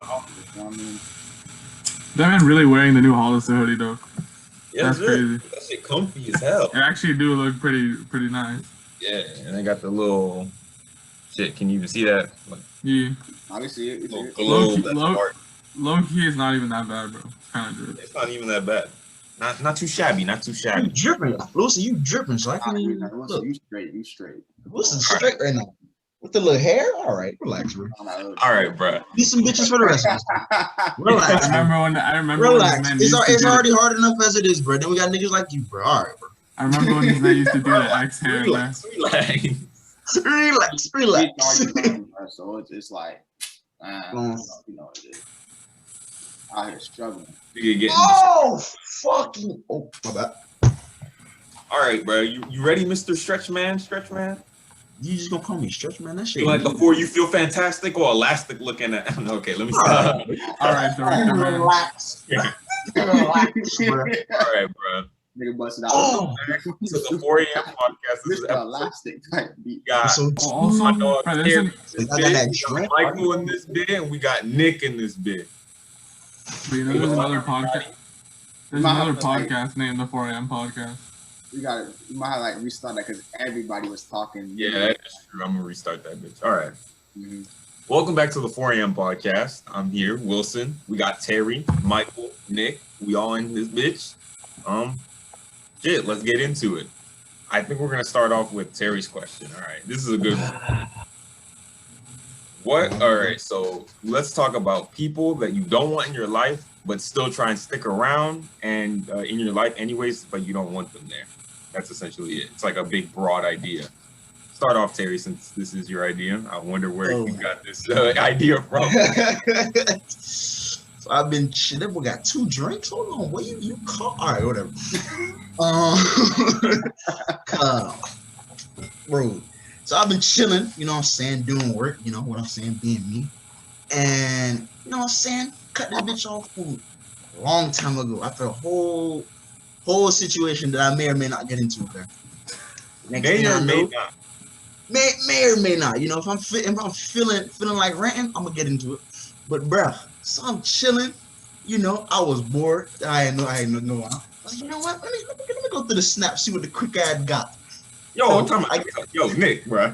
You know what I mean? They've been really wearing the new Hollister hoodie though. Yeah, That's crazy. that shit comfy as hell. It actually do look pretty nice. Yeah, and they got the little shit. Can you even see that? Like, Yeah. Obviously, it's little it. globe that's art. Low key is not even that bad, bro. It's kind of good. It's not even that bad. Not too shabby. Not too You shabby. dripping, Lucy. You dripping. So I can even look. You straight. You straight. Wilson's straight right now. With the little hair. All right, relax, bro. All right, bro. Be some bitches for the rest of us. Relax. I remember Relax. when It's already hard enough as it is, bro. Then we got niggas like you, bro. All right, bro. I remember when this man used to do the X hair. Relax. Relax. So it's like, you know what it is. Out here struggling. Oh, fucking. Oh, my bad. All right, bro. You ready, Mr. Stretch Man? Stretch Man? You just gonna call me Stretch Man? That shit. Like before you feel fantastic or elastic looking at. Okay, let me stop. All right, director man. Relax. Relax, bro. All right, bro. Nigga busted out. Oh, To the 4 a.m. podcast. This is Mr. Elastic type beat. got so Also, my dog bro, Terry I got that drink. Michael in this bit, and we got Nick in this bit. but you know, there's another podcast. There's another podcast named the 4 a.m. podcast. You might have like restart that because everybody was talking. Yeah, that's true. I'm gonna restart that bitch. All right. Mm-hmm. Welcome back to the 4 a.m. podcast. I'm here, Wilson. We got Terry, Michael, Nick. We all in this bitch. Shit, let's get into it. I think we're gonna start off with Terry's question. All right, this is a good one. All right, so let's talk about people that you don't want in your life, but still try and stick around and in your life anyways, but you don't want them there. That's essentially it. It's like a big, broad idea. Start off, Terry, since this is your idea. I wonder where you got this idea from. So I've been shit. That boy got 2 drinks. Hold on, what you call? All right, whatever. Bro. So I've been chilling, you know what I'm saying, doing work, you know what I'm saying, being me. And, you know what I'm saying, cut that bitch off a long time ago after a whole situation that I may or may not get into there. May or may not. May or may not. You know, if I'm feeling like ranting, I'm gonna get into it. But bruh, so I'm chilling, you know, I was bored. I ain't know. I was like, you know what? Let me go through the snap, see what the quick ad got. Yo, Nick, bro.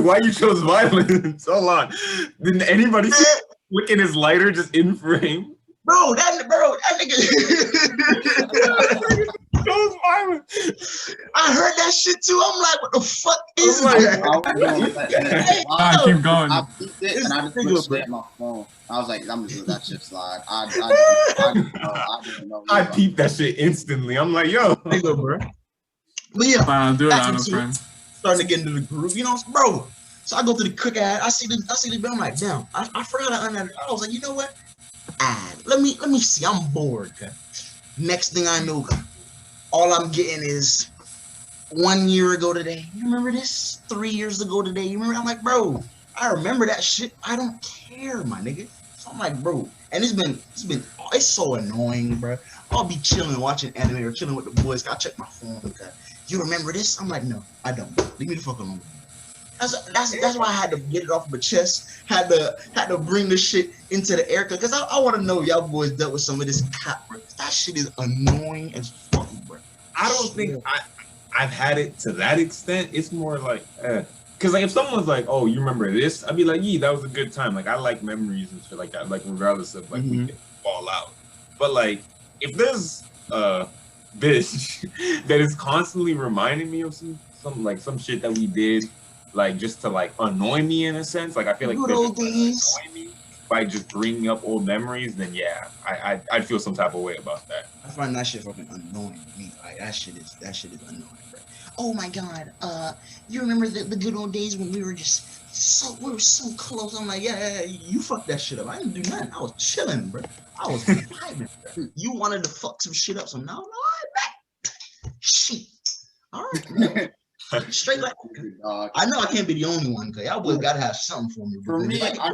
Why you chose violence? Hold on. Didn't anybody see flicking his lighter just in frame? Bro, that nigga. Chose violence. I heard that shit too. I'm like, what the fuck is that? Keep going. I peeped it and I just pushed it at my phone. I was like, I'm just let that shit slide. I didn't know. I peeped that shit instantly. I'm like, yo. Bro. But yeah, do it on a friend. Starting to get into the groove, you know, bro. So I go to the quick ad. I see the bill. I'm like, damn. I forgot to unadd it. I was like, you know what? Ad. Let me see. I'm bored. Okay? Next thing I know, all I'm getting is 1 year ago today. You remember this? 3 years ago today. You remember? I'm like, bro. I remember that shit. I don't care, my nigga. So I'm like, bro. And it's so annoying, bro. I'll be chilling, watching anime or chilling with the boys. I check my phone. Okay. You remember this? I'm like, no, I don't. Leave me the fuck alone. That's why I had to get it off my chest. Had to bring this shit into the air because I want to know y'all boys dealt with some of this crap, bro. That shit is annoying as fuck, bro. I don't think I've had it to that extent. It's more like, because like if someone's like, oh, you remember this? I'd be like, yeah, that was a good time. Like I like memories and shit like that. Like regardless of like we can fall out, but like if there's bitch that is constantly reminding me of some shit that we did, like just to like annoy me in a sense. Like I feel like annoy me by just bringing up old memories. Then yeah, I'd feel some type of way about that. I find that shit fucking annoying to me. Like that shit is annoying, bro. Oh my god, you remember the good old days when we were so close? I'm like, yeah, you fucked that shit up. I didn't do nothing. I was chilling, bro. I was vibing, bro. You wanted to fuck some shit up, so no, shit. All right, straight like I know I can't be the only one, cause y'all boys gotta have something for me. For me, I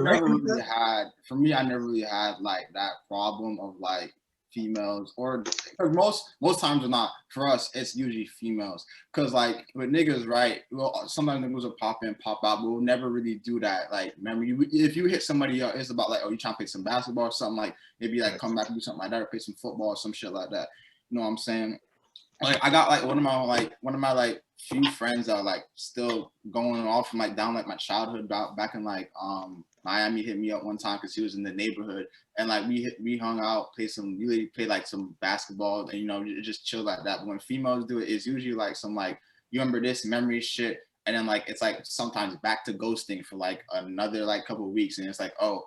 never really had like that problem of like females, or most times or not for us, it's usually females. Cause like with niggas, right? Well, sometimes niggas will pop in, pop out, but we'll never really do that. Like, remember, if you hit somebody up, it's about like, oh, you trying to play some basketball or something, like maybe like come back and do something like that, or play some football or some shit like that. You know what I'm saying? Like I got like one of my like few friends that are like still going off from like down like my childhood back in like Miami. Hit me up one time because he was in the neighborhood, and like we hung out, really play like some basketball, and you know, just chill like that. But when females do it, it's usually like some like, you remember this memory shit, and then like it's like sometimes back to ghosting for like another like couple of weeks, and it's like, oh,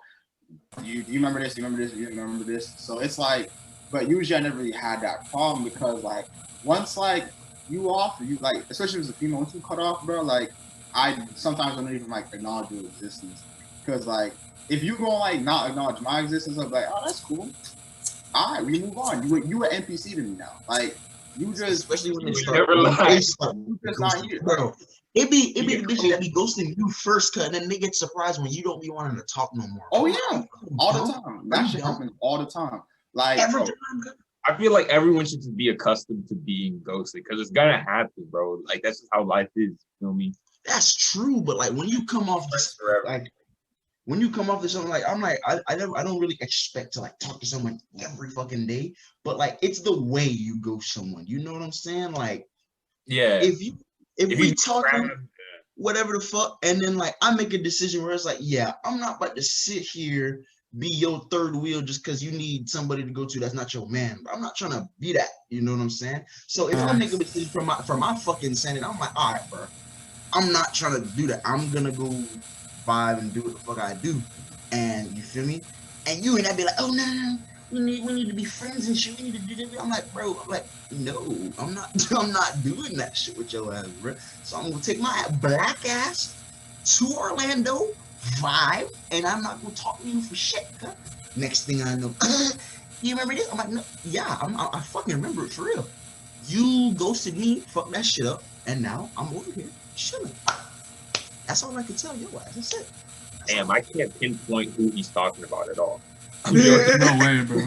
you remember this, you remember this. So it's like, but usually I never really had that problem because like once like you off, you like, especially as a female, once you cut off, bro, like I sometimes don't even like acknowledge your existence. Cause like if you gonna like not acknowledge my existence, I'm like, oh, that's cool. All right, we move on. You an NPC to me now. Like you just, especially when they start, never you just not here, bro. It be the bitches that be ghosting you first, cut, and then they get surprised when you don't be wanting to talk no more. Oh yeah, all the time. That shit happens all the time. Like every bro, time. I feel like everyone should just be accustomed to being ghosted because it's gonna happen, bro. Like that's just how life is. You feel me? That's true, but like when you come off this, like when you come off to something, like I don't really expect to like talk to someone every fucking day, but like it's the way you ghost someone. You know what I'm saying? Like, yeah. If we you talking whatever the fuck, and then like I make a decision where it's like, yeah, I'm not about to sit here be your third wheel just because you need somebody to go to that's not your man. But I'm not trying to be that. You know what I'm saying? So if I make a decision for my fucking sanity, I'm like, all right, bro, I'm not trying to do that. I'm gonna go vibe and do what the fuck I do. And you feel me? And you and I be like, oh no, we need to be friends and shit. We need to do this. I'm like, bro, no, I'm not doing that shit with your ass, bro. So I'm gonna take my black ass to Orlando, vibe, and I'm not gonna talk to you for shit. Huh? Next thing I know, you remember this? I'm like, no, yeah, I fucking remember it for real. You ghosted me, fuck that shit up, and now I'm over here chilling. That's all I can tell your ass. That's it. Damn, I can't pinpoint who he's talking about at all. No way, bro.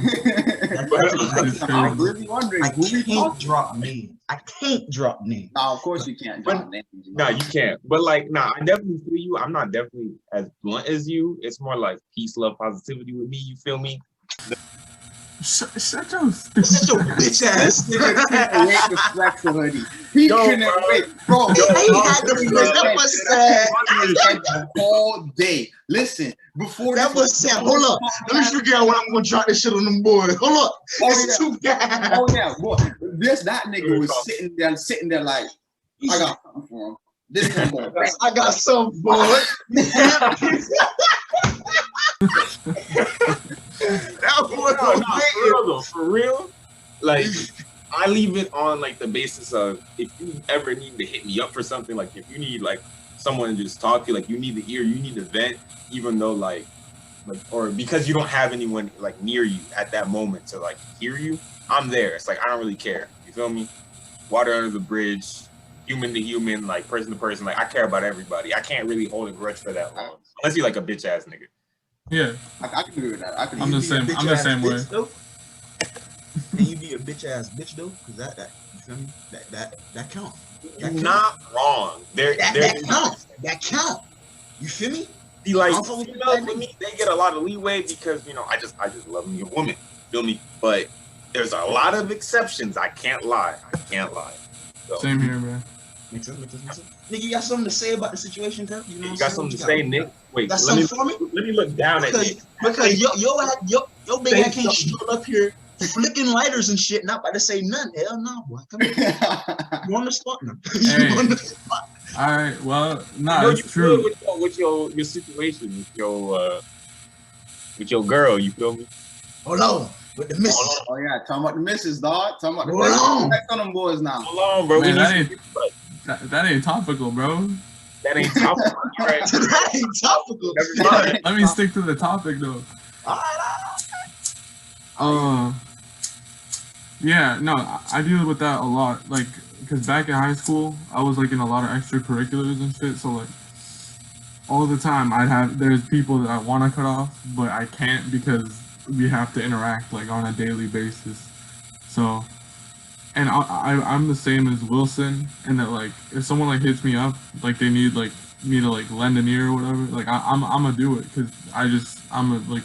I'm really wondering I who we can't drop names. I can't drop names. No, of course you can't drop names. No, you can't. But like, nah, I definitely feel you. I'm not definitely as blunt as you. It's more like peace, love, positivity with me. You feel me? Shut your bitch ass. He couldn't wait to flex the hoodie. He couldn't wait, bro. He had to flex. That was sad. The whole day. Listen, before that was sad. Hold up. Let me figure out when I'm gonna drop this shit on them boys. Hold up. It's too bad. Oh yeah, boy. That nigga was sitting there like, I got something for him. This one boy. I got something for it. That was for real. Like, I leave it on like the basis of if you ever need to hit me up for something, like if you need like someone to just talk to you, like you need to hear, you need to vent, even though like or because you don't have anyone like near you at that moment to like hear you, I'm there. It's like I don't really care. You feel me? Water under the bridge, human to human, like person to person. Like I care about everybody. I can't really hold a grudge for that long, unless you're like a bitch ass nigga. Yeah, I can agree with that. I'm the same. I'm the same way. Can you be a bitch ass bitch though? Cause that you feel me? That count. You're not wrong. That count. You feel me? See, like females with me, they get a lot of leeway because you know I just love me a woman. Feel me? But there's a lot of exceptions. I can't lie. So. Same here, man. Makes sense. Nigga, you got something to say about the situation, Kev? You got something to say, Nick? Wait, got something for me? Let me look down at you. Because your big ass can't stroll up here flicking lighters and shit, not about to say nothing. Hell no, boy. Come on. You on the spot now. Hey. On the spot. All right, well, nah, it's true. With your situation, with your girl, you feel me? Hold on. With the missus. Oh yeah, talking about the missus, dog. Talking about the missus. Next on them boys now. Hold on, bro. Man, that ain't topical, bro. That ain't topical. Right. That ain't topical. Let me stick to the topic though. Yeah, no, I deal with that a lot. Like, cause back in high school, I was like in a lot of extracurriculars and shit. So like, all the time there's people that I want to cut off, but I can't because we have to interact like on a daily basis. So, and I'm the same as Wilson, in that like if someone like hits me up, like they need like me to like lend an ear or whatever, like I'm gonna do it because I'm a like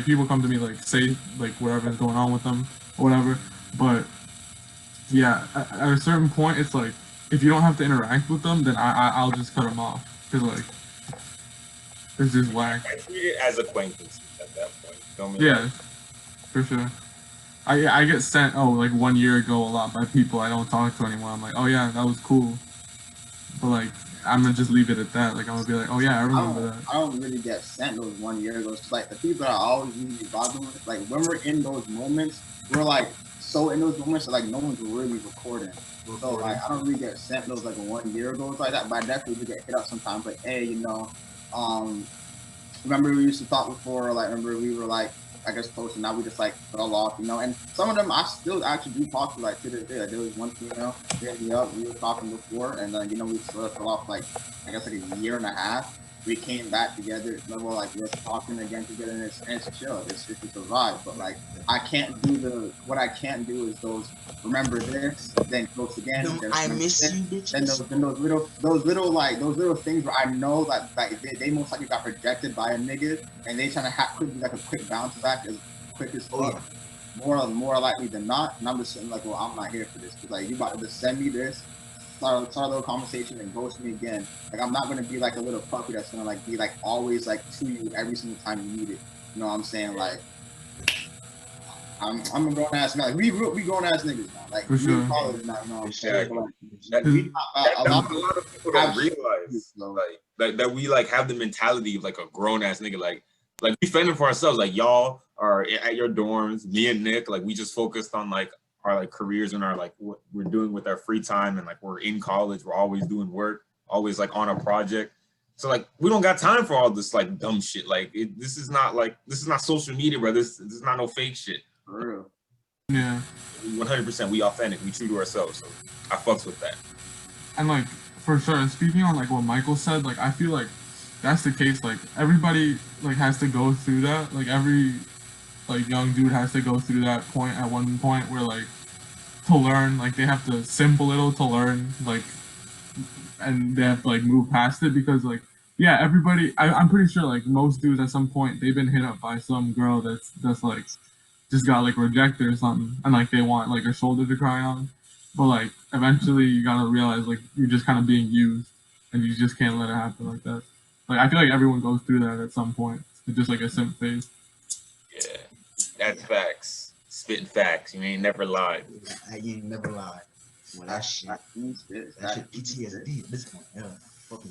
people come to me like say like whatever's going on with them or whatever, but yeah, at a certain point it's like if you don't have to interact with them, then I'll just cut them off because like it's just whack. I treat it as acquaintances at that point. Feel me? Yeah, for sure. I get sent like 1 year ago a lot by people I don't talk to anymore. I'm like, oh yeah, that was cool, but like I'm gonna just leave it at that. Like I'm gonna be like, oh yeah, I remember that. I don't really get sent those 1 year ago. It's like the people that I always usually bother with, like when we're in those moments, we're like so in those moments that like no one's really recording. So like I don't really get sent those like 1 year ago like that, but I definitely do get hit up sometimes. Like, hey, remember we used to talk before? Like, remember we were like, I guess close, and now we just like fell off, And some of them I still actually do talk to, like to this day. Like, there was one female hit me up. We were talking before, and then we sort of fell off like I guess like a year and a half. We came back together, level like we're talking again together, and it's chill. It's just a vibe. But like what I can't do is those remember this, then close again. No, I miss you, bitch. Then those little things where I know that like they most likely got projected by a nigga, and they trying to have like a quick bounce back as quick as fuck. More likely than not, and I'm just sitting like, well, I'm not here for this because like you about to just send me this. Start a little conversation and ghost me again. Like I'm not gonna be like a little puppy that's gonna like be like always like to you every single time you need it. You know what I'm saying? Like I'm a grown ass man. Like we grown ass niggas now. Like for sure. College now, you know what I'm saying? A lot of people don't realize that we like have the mentality of like a grown ass nigga. Like we fending for ourselves. Like y'all are at your dorms. Me and Nick, like we just focused on like our like careers and our like what we're doing with our free time, and like we're in college, we're always doing work, always like on a project. So like we don't got time for all this like dumb shit. Like this is not social media, bro. This is not no fake shit. For real. Yeah. 100%. We authentic. We true to ourselves. So I fucks with that. And like for sure. And speaking on like what Michael said, like I feel like that's the case. Like everybody like has to go through that. Like every like young dude has to go through that point at one point where like to learn, like they have to simp a little to learn, like, and they have to like move past it because like yeah, everybody I'm pretty sure like most dudes at some point they've been hit up by some girl that's like just got like rejected or something, and like they want like a shoulder to cry on, but like eventually you gotta realize like you're just kind of being used and you just can't let it happen like that. Like I feel like everyone goes through that at some point. It's just like a simp phase. Yeah, that's facts. Spitting facts. You ain't never lied. You ain't never lied. Well, that shit PTSD at this point. Hell, fucking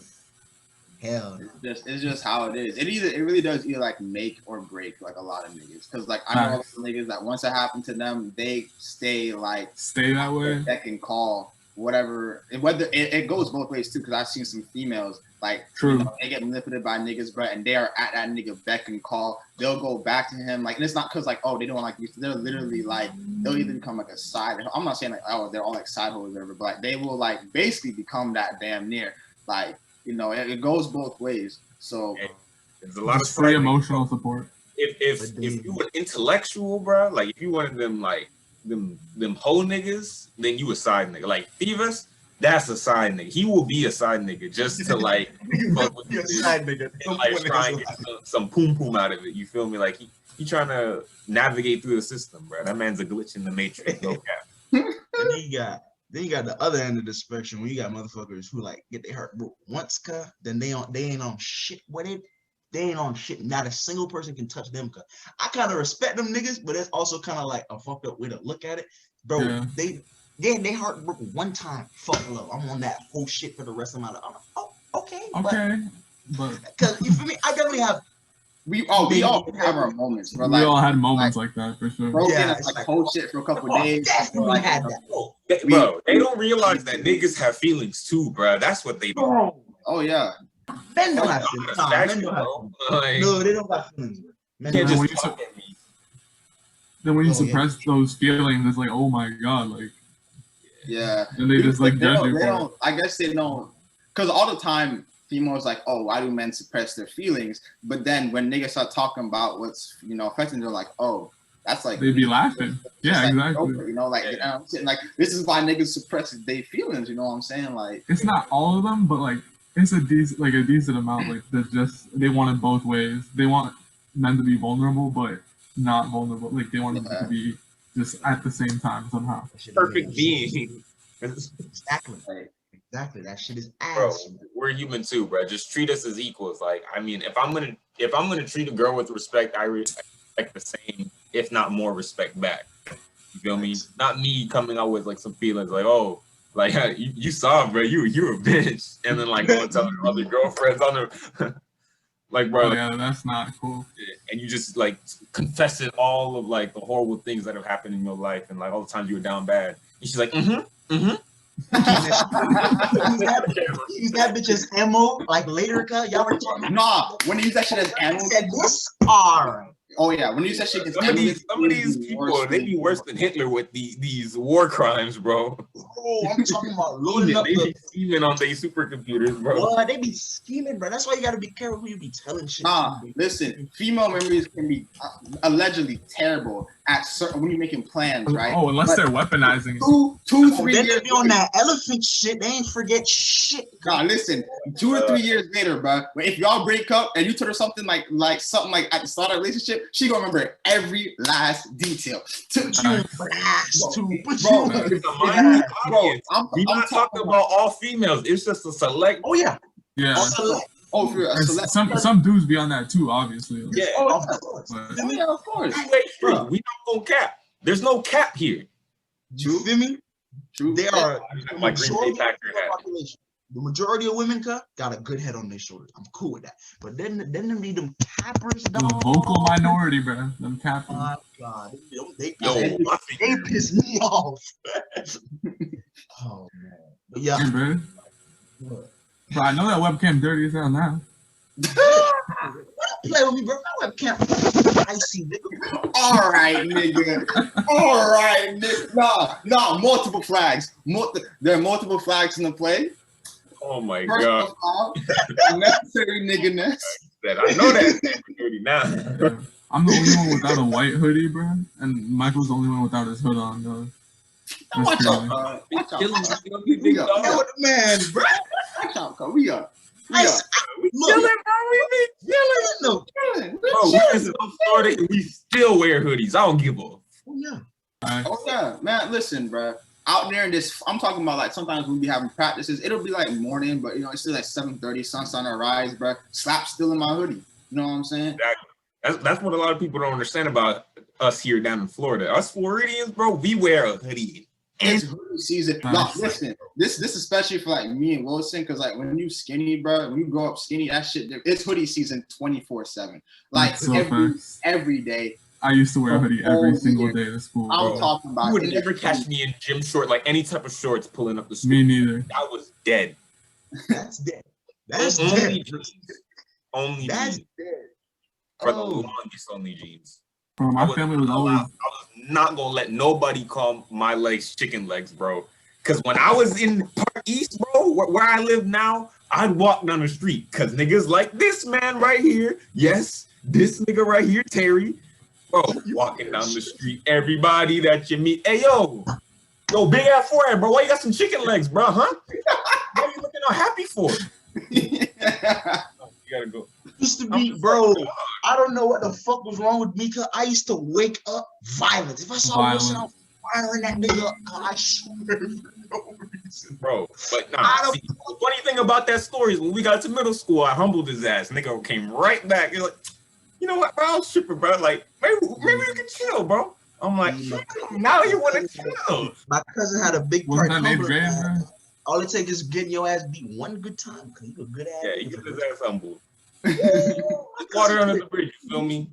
hell. It's just how it is. It really does either like make or break like a lot of niggas. Cause like I know a lot of niggas that once it happened to them, they stay that way. Deck and call whatever. And whether it goes both ways too. Cause I've seen some females like true. They get manipulated by niggas, bro, and they are at that nigga beck and call. They'll go back to him like, and it's not cause like they don't like you. They're literally like they'll either become like a side. I'm not saying like they're all like side hoes or whatever, but like, they will like basically become that damn near like. It goes both ways. So there's a lot of free emotional support. If you were intellectual, bro, like if you wanted them like them whole niggas, then you a side nigga. Like Thivas, that's a side nigga. He will be a side nigga just to like fuck with a side nigga. And, like try and get some poom poom out of it. You feel me? Like he trying to navigate through the system, bro. That man's a glitch in the matrix. No cap. And then you got the other end of the spectrum when you got motherfuckers who like get their heart broke once, then they ain't on shit with it. They ain't on shit. Not a single person can touch them. I kind of respect them niggas, but it's also kind of like a fucked up way to look at it, bro. Yeah. They heart broke one time. Fuck love. I'm on that whole shit for the rest of my life. I'm like, oh, okay. But because you feel me, I definitely have. We all have our moments, bro. We all had moments like that for sure. Bro, like whole shit for a couple days. Definitely had that. Bro, they don't realize that niggas have feelings too, bro. That's what they do. Oh yeah. Men don't have feelings. No, they don't have feelings. Then when you suppress those feelings, it's like, oh my god, like. Yeah. And they just like judge you. I guess they don't, because all the time females like, oh, why do men suppress their feelings? But then when niggas start talking about what's, you know, affecting them, they're like, oh, that's like, They be laughing. Yeah, like, exactly. over, you know, like, you know, I'm saying, like, this is why niggas suppress their feelings, you know what I'm saying? Like, It's not all of them, but like it's a decent amount. Like they want it both ways. They want men to be vulnerable, but not vulnerable. Like they want them to be just at the same time somehow. Perfect being. Exactly. Exactly. That shit is ass. Bro, we're human too, bro. Just treat us as equals. Like, I mean, if I'm gonna treat a girl with respect, I expect the same, if not more, respect back. You feel me? Not me coming out with like some feelings like, oh, like you saw, bro, you a bitch, and then like going telling other girlfriends on the like, bro. Oh, yeah, that's not cool. And you just like confessing all of like the horrible things that have happened in your life and like all the times you were down bad. And she's like, use that bitch as ammo, like later, cuz y'all were talking. Nah, when you use that shit as ammo, said this alright. oh yeah, when you use that shit as some of these people, they be worse than Hitler with these war crimes, bro. Oh, I'm talking about loading up. They be scheming on their supercomputers, bro. Boy, they be scheming, bro. That's why you gotta be careful who you be telling shit. Nah, listen, female memories can be allegedly terrible at certain when you're making plans, right? Oh, unless they're weaponizing it. Two, 3 then years. they be on that elephant shit. They ain't forget shit. Nah, listen, 2 to 3 years later, bro. If y'all break up and you told her something like at the start of the relationship, she gonna remember every last detail. We're not talking about all females. It's just a select. Oh yeah. Yeah. Oh, for real. Some dudes be on that too, obviously. Yeah. Of course. Yeah, of course. We not gonna cap. There's no cap here. You feel me? True. They are My Green Bay Packer hat. population. The majority of women got a good head on their shoulders. I'm cool with that. But then they need them cappers. The vocal minority, bro. Them cappers. Oh my God. They piss me off. Oh man. But yeah. Hey, bro. But I know that webcam dirty as hell now. Play with me, bro. My webcam icy, nigga. All right, nigga. All right, nigga. Nah, multiple flags. There are multiple flags in the play. Oh my First God. of all, unnecessary nigga-ness. I know that dirty now. Yeah. I'm the only one without a white hoodie, bro. And Michael's the only one without his hood on, though. Watch out, watch out. We up. Man, bro. Watch out, cuz. We up. We chilling, bro. We be chilling. Bro, we in South Florida and we still wear hoodies. I don't give a. Oh yeah. Oh yeah, man. Listen, bro. Out there in this, I'm talking about like sometimes we'll be having practices. It'll be like morning, but you know it's still like 7:30. Sun's starting to rise, bro. Slap still in my hoodie. You know what I'm saying? Exactly. That's what a lot of people don't understand about us here down in Florida. Us Floridians, bro, we wear a hoodie. It's hoodie season. No, listen, this especially for like me and Wilson, because like when you skinny, bro, when you grow up skinny, that shit, it's hoodie season 24/7. Like every day. I used to wear a hoodie every single day to school. I'm talking about. You would never catch me in gym short, like any type of shorts pulling up the street. Me neither. I was dead. That's dead. That's only dead. jeans. Only That's jeans. dead. For the longest, only jeans. Bro, my family was always. I was not gonna let nobody call my legs chicken legs, bro. Because when I was in Park East, bro, where I live now, I'd walk down the street because niggas like this man right here. Yes, this nigga right here, Terry. Bro, walking down the street, everybody that you meet. Hey, yo, big ass forehead, bro. Why you got some chicken legs, bro? Huh? What are you looking all happy for? You gotta go. Used to be, bro. I don't know what the fuck was wrong with me, cause I used to wake up violent. If I saw Wilson, I was firing that nigga up. I swear, no reason, bro. But nah, see, the funny thing about that story is when we got to middle school, I humbled his ass. Nigga came right back. He's like, you know what, bro? I was tripping, bro. Like, maybe we can chill, bro. I'm like, now you want to chill. My cousin had a big Wasn't part. that 8th grade, bro? All it takes is getting your ass beat one good time, cause you a good ass. Yeah, you get his ass humbled. Water under the bridge, you feel me?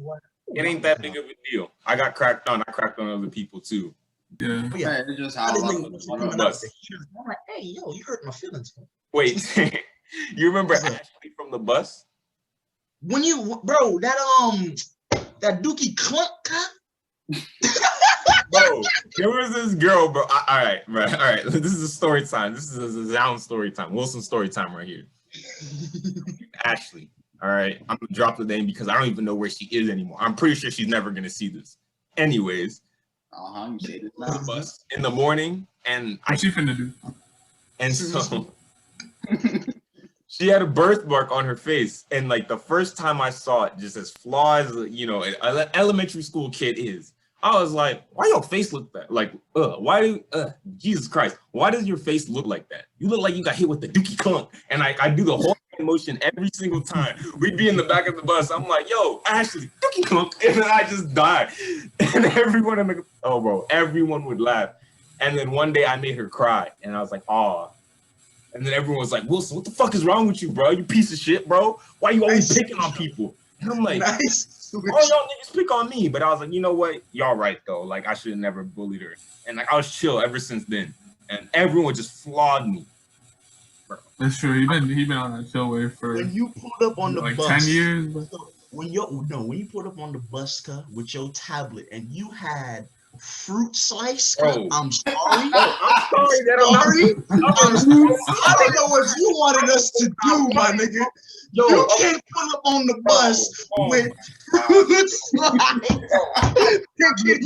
It ain't that big of a deal. I got cracked on. I cracked on other people too. Yeah. Yeah, it's just how I'm like, hey, yo, you hurt my feelings. Wait, you remember Ashley from the bus? When you, bro, that Dookie Clunk cut? Bro, there was this girl, bro. All right. This is a story time. This is a Zound story time. Wilson story time right here. Ashley. All right, I'm gonna drop the name because I don't even know where she is anymore. I'm pretty sure she's never gonna see this. Anyways, You say this the now. bus in the morning, and What you finna do? and so she had a birthmark on her face, and like the first time I saw it, just as flawed as an elementary school kid is, I was like, "Why your face look that? Like, Jesus Christ, why does your face look like that? You look like you got hit with the dookie clunk." And I do the whole motion every single time. We'd be in the back of the bus. I'm like, "Yo, Ashley, dookie clunk," and then I just die, and everyone would laugh. And then one day I made her cry, and I was like, "Aw." And then everyone was like, "Wilson, what the fuck is wrong with you, bro? You piece of shit, bro. Why you always picking on people?" And I'm like, Nice. "Oh, y'all niggas pick on me." But I was like, you know what? Y'all right, though. Like, I should have never bullied her. And, like, I was chill ever since then. And everyone just flawed me. Bro. That's true. He been on that chill wave for When you pulled up on the like bus, 10 years. Bro. when you pulled up on the bus with your tablet and you had fruit slice, Bro. I'm sorry. I'm sorry that I don't know what you wanted us to do, my nigga. You can't pull up on the bus with fruit slice. It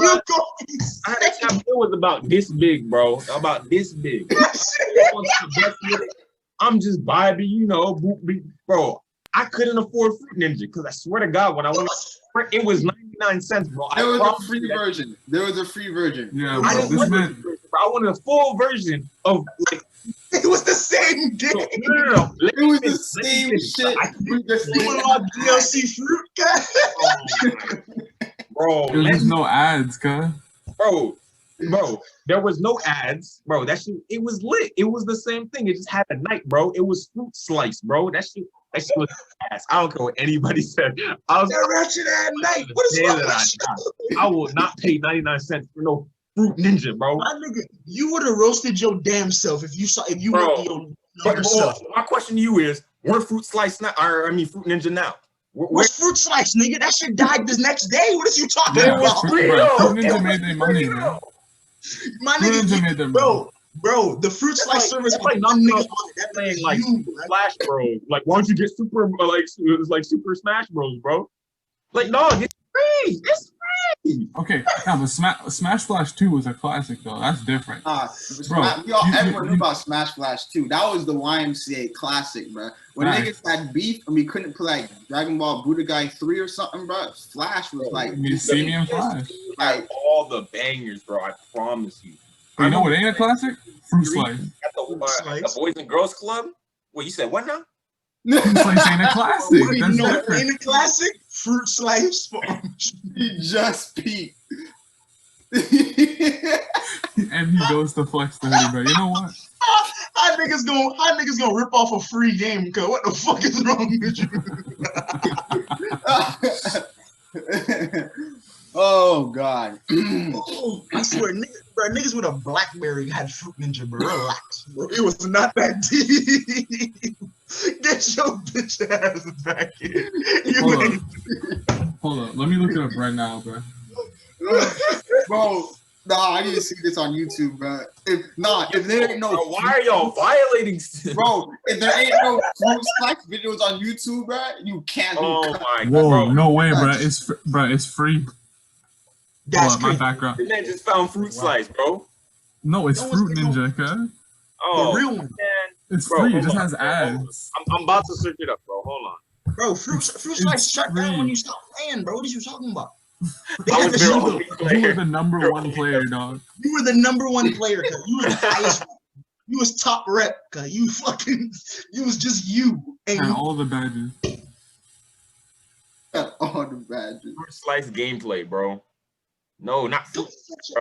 was about this big, bro. About this big. I'm just vibing, bro. I couldn't afford Fruit Ninja because I swear to God, when I went, it was 99 cents, bro. There was a free version. Yeah, I bro. didn't want I wanted a full version of like. It was the same game. No. It was the same shit. You want all DLC fruit, guy? Bro, There was just no ads, cuz. Bro, there was no ads, bro. That shit, it was lit. It was the same thing. It just had a night, bro. It was fruit slice, bro. That shit was ass. I don't care what anybody said. I was that ratchet at night. What is wrong with you? I will not pay 99 cents for no Fruit Ninja, bro. My nigga, you would have roasted your damn self if you went to your yourself. My question to you is, where Fruit Slice now? Fruit Ninja now? What's Fruit Slice, nigga? That shit died this next day. What is you talking about? Fruit Ninja made their money, man. My nigga, bro, the Fruit Slice service like one nigga playing like Smash Bros. Like, why don't you get Super Super Smash Bros, bro? Like, no, it's free. It's free. Okay, now but Smash Flash 2 was a classic though. That's different. Everyone knew about Smash Flash 2. That was the YMCA classic, bro. When niggas had beef and we couldn't play like Dragon Ball Budokai 3 or something, bro. Flash was like you see me in Flash. Like all the bangers, bro. I promise you. You know what ain't a classic? Fruit Slice. At the Boys and Girls Club. Wait, you said what now? Fruit Slice ain't a classic. You know what ain't a classic? Fruit Slice. He just peeped. And he goes to flex the hoodie, bro. You know what? How niggas gonna rip off a free game? Cause what the fuck is wrong with you? Oh God! I swear, niggas with a BlackBerry had Fruit Ninja, bro. Relax, bro. It was not that deep. Get your bitch ass back here. Hold up. Let me look it up right now, bro. Bro, I need to see this on YouTube, bro. If there ain't no, bro, why are y'all violating? Bro, if there ain't no Fruit Slice videos on YouTube, bro, you can't. Oh my God! Whoa, bro. no way, bro. It's free. That's my background. The man just found Fruit Slice, bro. No, it's Fruit Ninja, cuz. Oh, the real one. Man. It's Bro, free. It just has ads. I'm about to search it up, bro. Hold on. Bro, Fruit Slice shut down when you stop playing, bro. What are you talking about? I was their only player. You were the number one player, dog. You were the number one player, cuz. You were the highest. You was top rep, cuz. You was just you. And all the badges. All the badges. Fruit Slice gameplay, bro. No, not Fruit.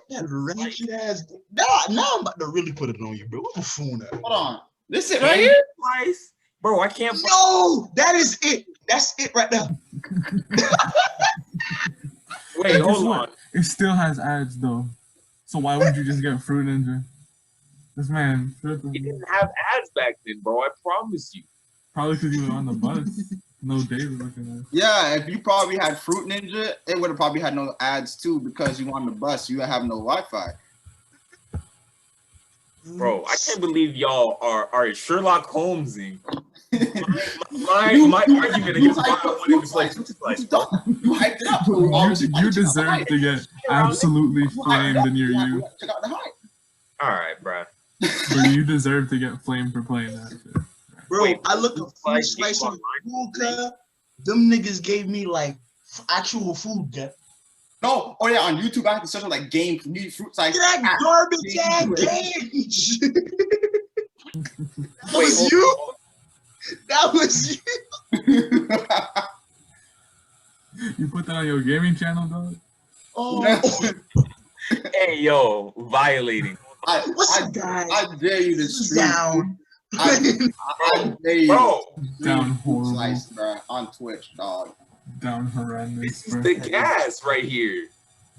That ratchet ass. Now I'm about to really put it on you, bro. What the phone at? Hold on. This is right here? Slice? Bro, I can't. No, that is it. That's it right there. Wait, hold on. It still has ads though. So why would you just get Fruit Ninja? This man. He didn't have ads back then, bro. I promise you. Probably because you were on the bus. No David looking at. Yeah, if you probably had Fruit Ninja, it would have probably had no ads too because you on the bus. You have no Wi-Fi. Bro, I can't believe y'all are Sherlock Holmesing My argument against it was like, you hyped it up. So you deserve to get absolutely flamed in your youth. Check out the hype. All right, bro. But you deserve to get flamed for playing that shit. Bro, Wait, I look at food slice on food, cuz. Them niggas gave me like actual food, cuz. No, oh yeah, on YouTube I had to search on like game fruit size. That garbage ass gauge. That was you? That was you. You put that on your gaming channel, dog? Oh, Hey, yo, violating. what's up, guys? I dare you to stream. Down. I dare you. Bro, Down horrible. Slice, bro, on Twitch, dog. Down horrendous, this is bro. the gas right here.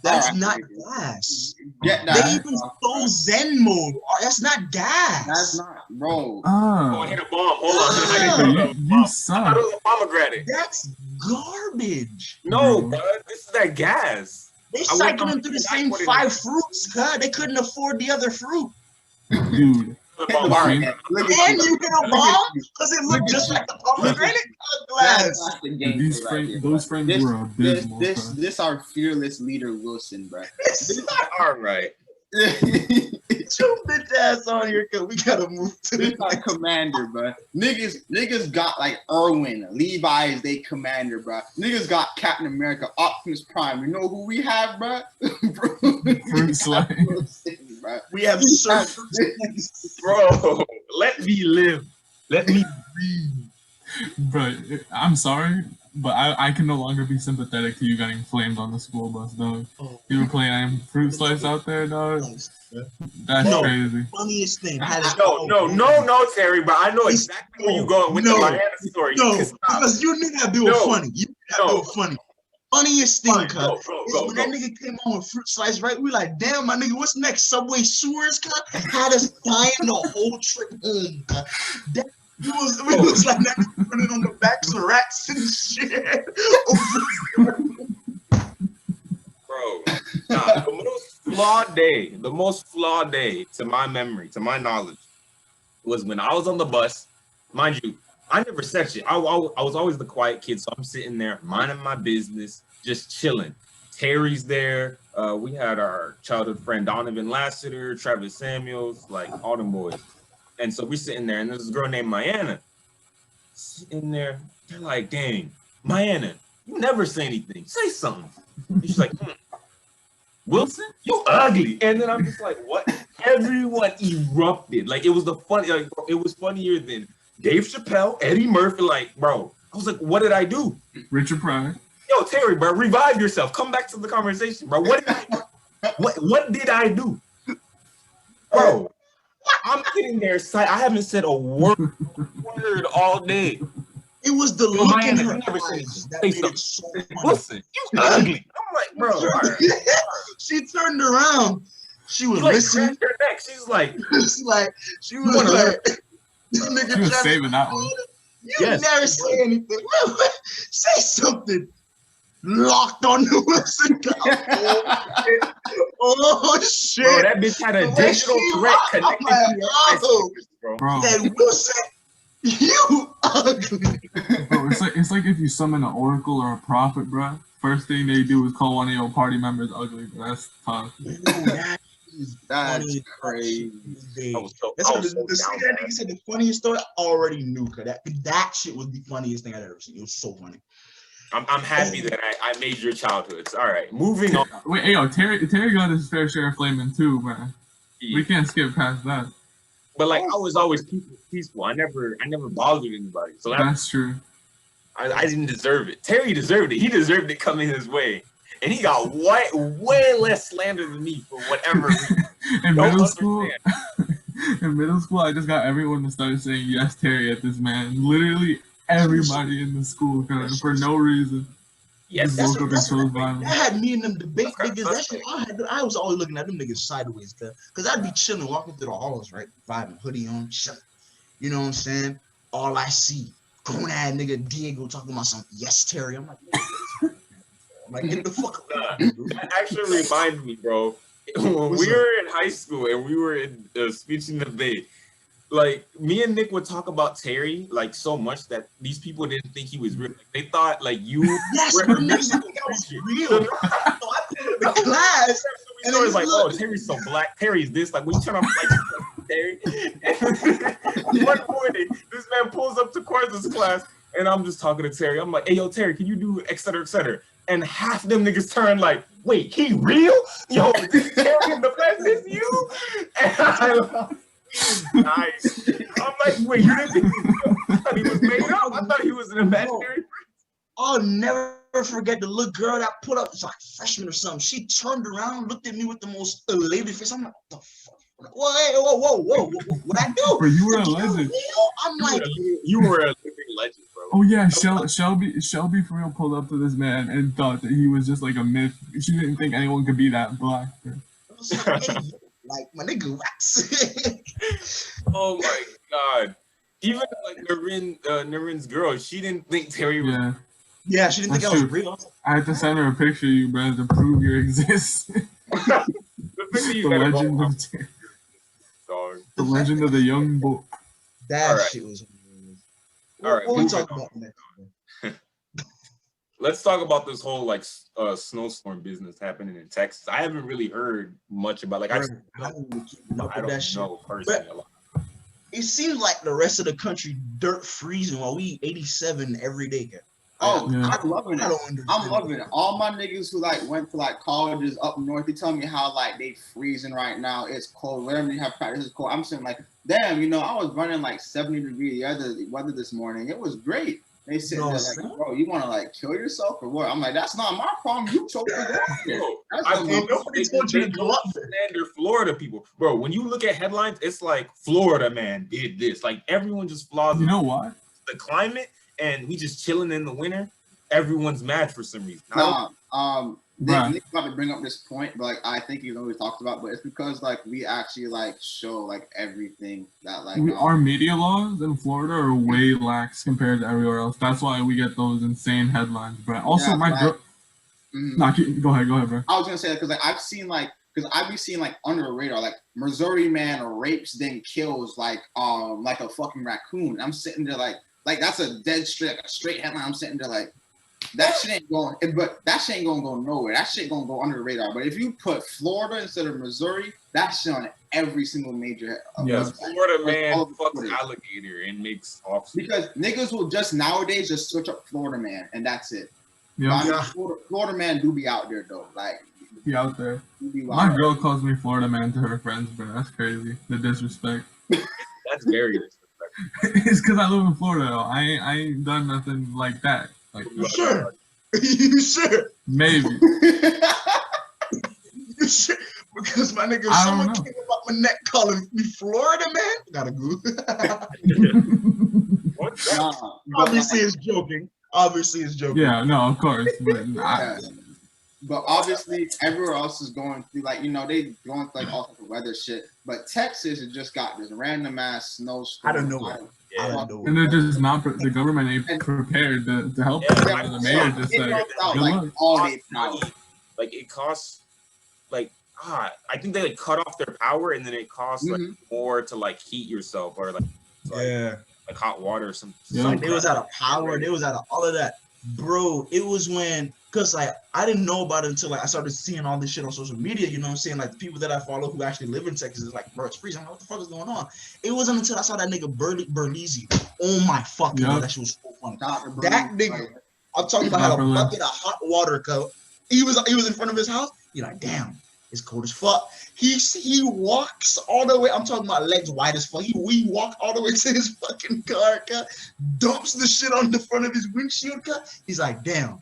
That's Alright. not gas. Get They that. even stole Zen mode. Oh, that's not gas. That's not, bro. Oh, I Ah, hit a bomb. Hold on. you I suck. thought it was a pomegranate. That's garbage. No, Bro. bro. This is that gas. They I went cycling on through the to same what it 5 is. fruits, cuz. They couldn't afford the other fruit. Dude. The Hit the bomb. bar Alright. again. Look And at you get a bomb because it looked just like the pomegranate glass. That's the game These right frames, here, those bro. frames were abysmal. bro. This our fearless leader Wilson, bro. All right. Get your bitch ass on here, cuz we gotta move to This the our commander, bro. Niggas got like Irwin, Levi is they commander, bro. Niggas got Captain America, Optimus Prime. You know who we have, bro? Fruit slice. Bro. We have surf. Bro, let me live. Let me breathe. Bro, I'm sorry, but I can no longer be sympathetic to you getting flamed on the school bus, dog. Oh. You were playing fruit slice out there, dog. That's No. crazy. Funniest thing. I had No, Terry, but I know exactly where you're going with the Miami story. No, You can stop. because you knew that bill No. funny. You knew that No. bill funny. Funniest thing, Fine, cuz. go, is when go. that nigga came on with fruit slice, right? We like, damn, my nigga, what's next? Subway sewers, cuz? Had us dying the whole trip home, cuz. That we was like that running on the backs of rats and shit. Bro, the most flawed day to my memory, to my knowledge, was when I was on the bus. Mind you, I never said shit. I was always the quiet kid, so I'm sitting there minding my business, just chilling. Terry's there. We had our childhood friend Donovan Lassiter, Travis Samuels, like all them boys. And so we're sitting there, and there's this girl named Mayanna sitting there. They're like, dang, Mayanna, you never say anything. Say something. And she's like, Wilson, you ugly. And then I'm just like, what? Everyone erupted. Like, it was it was funnier than Dave Chappelle, Eddie Murphy. Like, bro, I was like, what did I do? Richard Pryor. Yo, Terry, bro, revive yourself. Come back to the conversation, bro. What did I do? What did I do? Bro, I'm sitting there. I haven't said a word all day. It was the look in her never said eyes that say made it so funny. Listen, you ugly. I'm like, bro. All right. She turned around. She was She like listening. cracked her neck. She's like, She was like, nigga, She was Travis, saving that one. you Yes. never say anything. Say something. Locked on the Wilson. Oh shit. bro, that bitch had a The way digital she threat locked, I'm connected like, to your oh. bro. Bro, Said Wilson, you ugly. bro, it's like if you summon an oracle or a prophet, bro. First thing they do is call one of your party members ugly. Bro. That's tough. That is That's funny. crazy. I was so, That's I what was so the down. that nigga said the funniest story. I already knew, cause that shit was the funniest thing I'd ever seen. It was so funny. I'm happy that I made your childhoods. All right, moving on. Wait, hey, yo, Terry got his fair share of flaming too, man. We can't skip past that. But like, I was always peaceful. I never bothered anybody. So That's true. I didn't deserve it. Terry deserved it. He deserved it coming his way. And he got way less slander than me for whatever reason. In Don't middle school, understand. in middle school, I just got everyone to start saying yes, Terry, at this man. Literally everybody in the school, cause for no reason. Yes, Just that's woke up and chose violence. That had me and them debate Okay, niggas. That shit, I was always looking at them niggas sideways, cause I'd be chilling, walking through the halls, right, vibing, hoodie on, chilling. You know what I'm saying? All I see, grown ass nigga Diego talking about some yes, Terry. I'm like, get the fuck out. That actually reminds me, bro. When we were in high school and we were in speech and debate, like me and Nick would talk about Terry like so much that these people didn't think he was real. Like, they thought like you Yes, were but next time that was real. So I put in the class, and it's it's like, look. oh, Terry's so black. Terry's this. Like when you turn off like Terry. One morning, this man pulls up to Quarza's class, and I'm just talking to Terry. I'm like, hey, yo, Terry, can you do et cetera, et cetera? And half them niggas turn like, wait, he real? Yo, this Terry in the class, this you? And nice. I'm like, wait, you didn't think I thought he was made up? I thought he was an imaginary. I'll never forget the little girl that put up, it's like freshman or something. She turned around, looked at me with the most elated face. I'm like, what the fuck? Whoa, what I do? Bro, you were a legend. I'm like, you were a living legend, bro. Oh yeah, Shelby for real pulled up to this man and thought that he was just like a myth. She didn't think anyone could be that black. like my nigga wax. Oh my god. Even like Narin's girl, she didn't think Terry was. Yeah, she didn't think I was real. I had to send her a picture of you, bro, to prove your existence. The legend of Terry. The legend of the young boy. That shit was amazing. All right, what we talk about next? Let's talk about this whole like snowstorm business happening in Texas. I haven't really heard much about I don't know personally a lot. It seems like the rest of the country dirt freezing while we 87 every day. Oh, yeah. I'm loving it. I'm loving it. it. All my niggas who like went to like colleges up north, they tell me how like they freezing right now. It's cold. Whenever you have practice, it's cold. I'm saying like, damn, you know, I was running like 70-degree weather this morning. It was great. They said like, bro, you want to like kill yourself or what? I'm like, that's not my problem. You chose to go here. Nobody told you to go up there. Standard Florida people, bro. When you look at headlines, it's like Florida man did this. Like everyone just flaws. You know what? The climate. And we just chilling in the winter. Everyone's mad for some reason. Nick about to bring up this point, but like I think he's always talked about, but it's because like we actually like show like everything that like our media laws in Florida are way lax compared to everywhere else. That's why we get those insane headlines. But also girl. Go ahead, bro. I was gonna say that because like I've seen like I've been seeing like under the radar, like Missouri man rapes then kills like a fucking raccoon. I'm sitting there like that's a dead straight headline. I'm sitting there like that shit ain't going, but that shit ain't gonna go nowhere. That shit gonna go under the radar. But if you put Florida instead of Missouri, that's shit on every single major. Florida man fucks alligator and makes off because niggas will just nowadays just switch up Florida man and that's it. Yeah, Florida man do be out there though, like be out there. My girl calls me Florida man to her friends, bro. That's crazy. The disrespect. That's very disrespectful. It's because I live in Florida. Though. I ain't done nothing like that. Like, you sure? You sure? Maybe. You sure? Because my nigga, someone came about my neck calling me Florida man. Gotta go. Obviously, it's joking. Yeah, no, of course. But But obviously, everywhere else is going through, like, you know, they going through, like, all sorts of weather shit. But Texas has just got this random ass snowstorm. I don't know. And they're just not, the government ain't prepared to help them. The mayor just said, like, it costs, like, I think they, like, cut off their power, and then it costs, like, more to, like, heat yourself, or, like hot water or something. Yeah. They was out of power. They was out of all of that. Bro, it was when, because like I didn't know about it until like I started seeing all this shit on social media, you know what I'm saying? Like the people that I follow who actually live in Texas is like, bro, it's freezing. I'm like, what the fuck is going on? It wasn't until I saw that nigga Berlizzi. Oh my fucking god, that shit was so funny. That nigga, I'm talking about how a bucket of hot water cup. He was in front of his house. You're like, damn, it's cold as fuck. He walks all the way. I'm talking about legs wide as fuck. We walk all the way to his fucking car, dumps the shit on the front of his windshield, He's like, damn.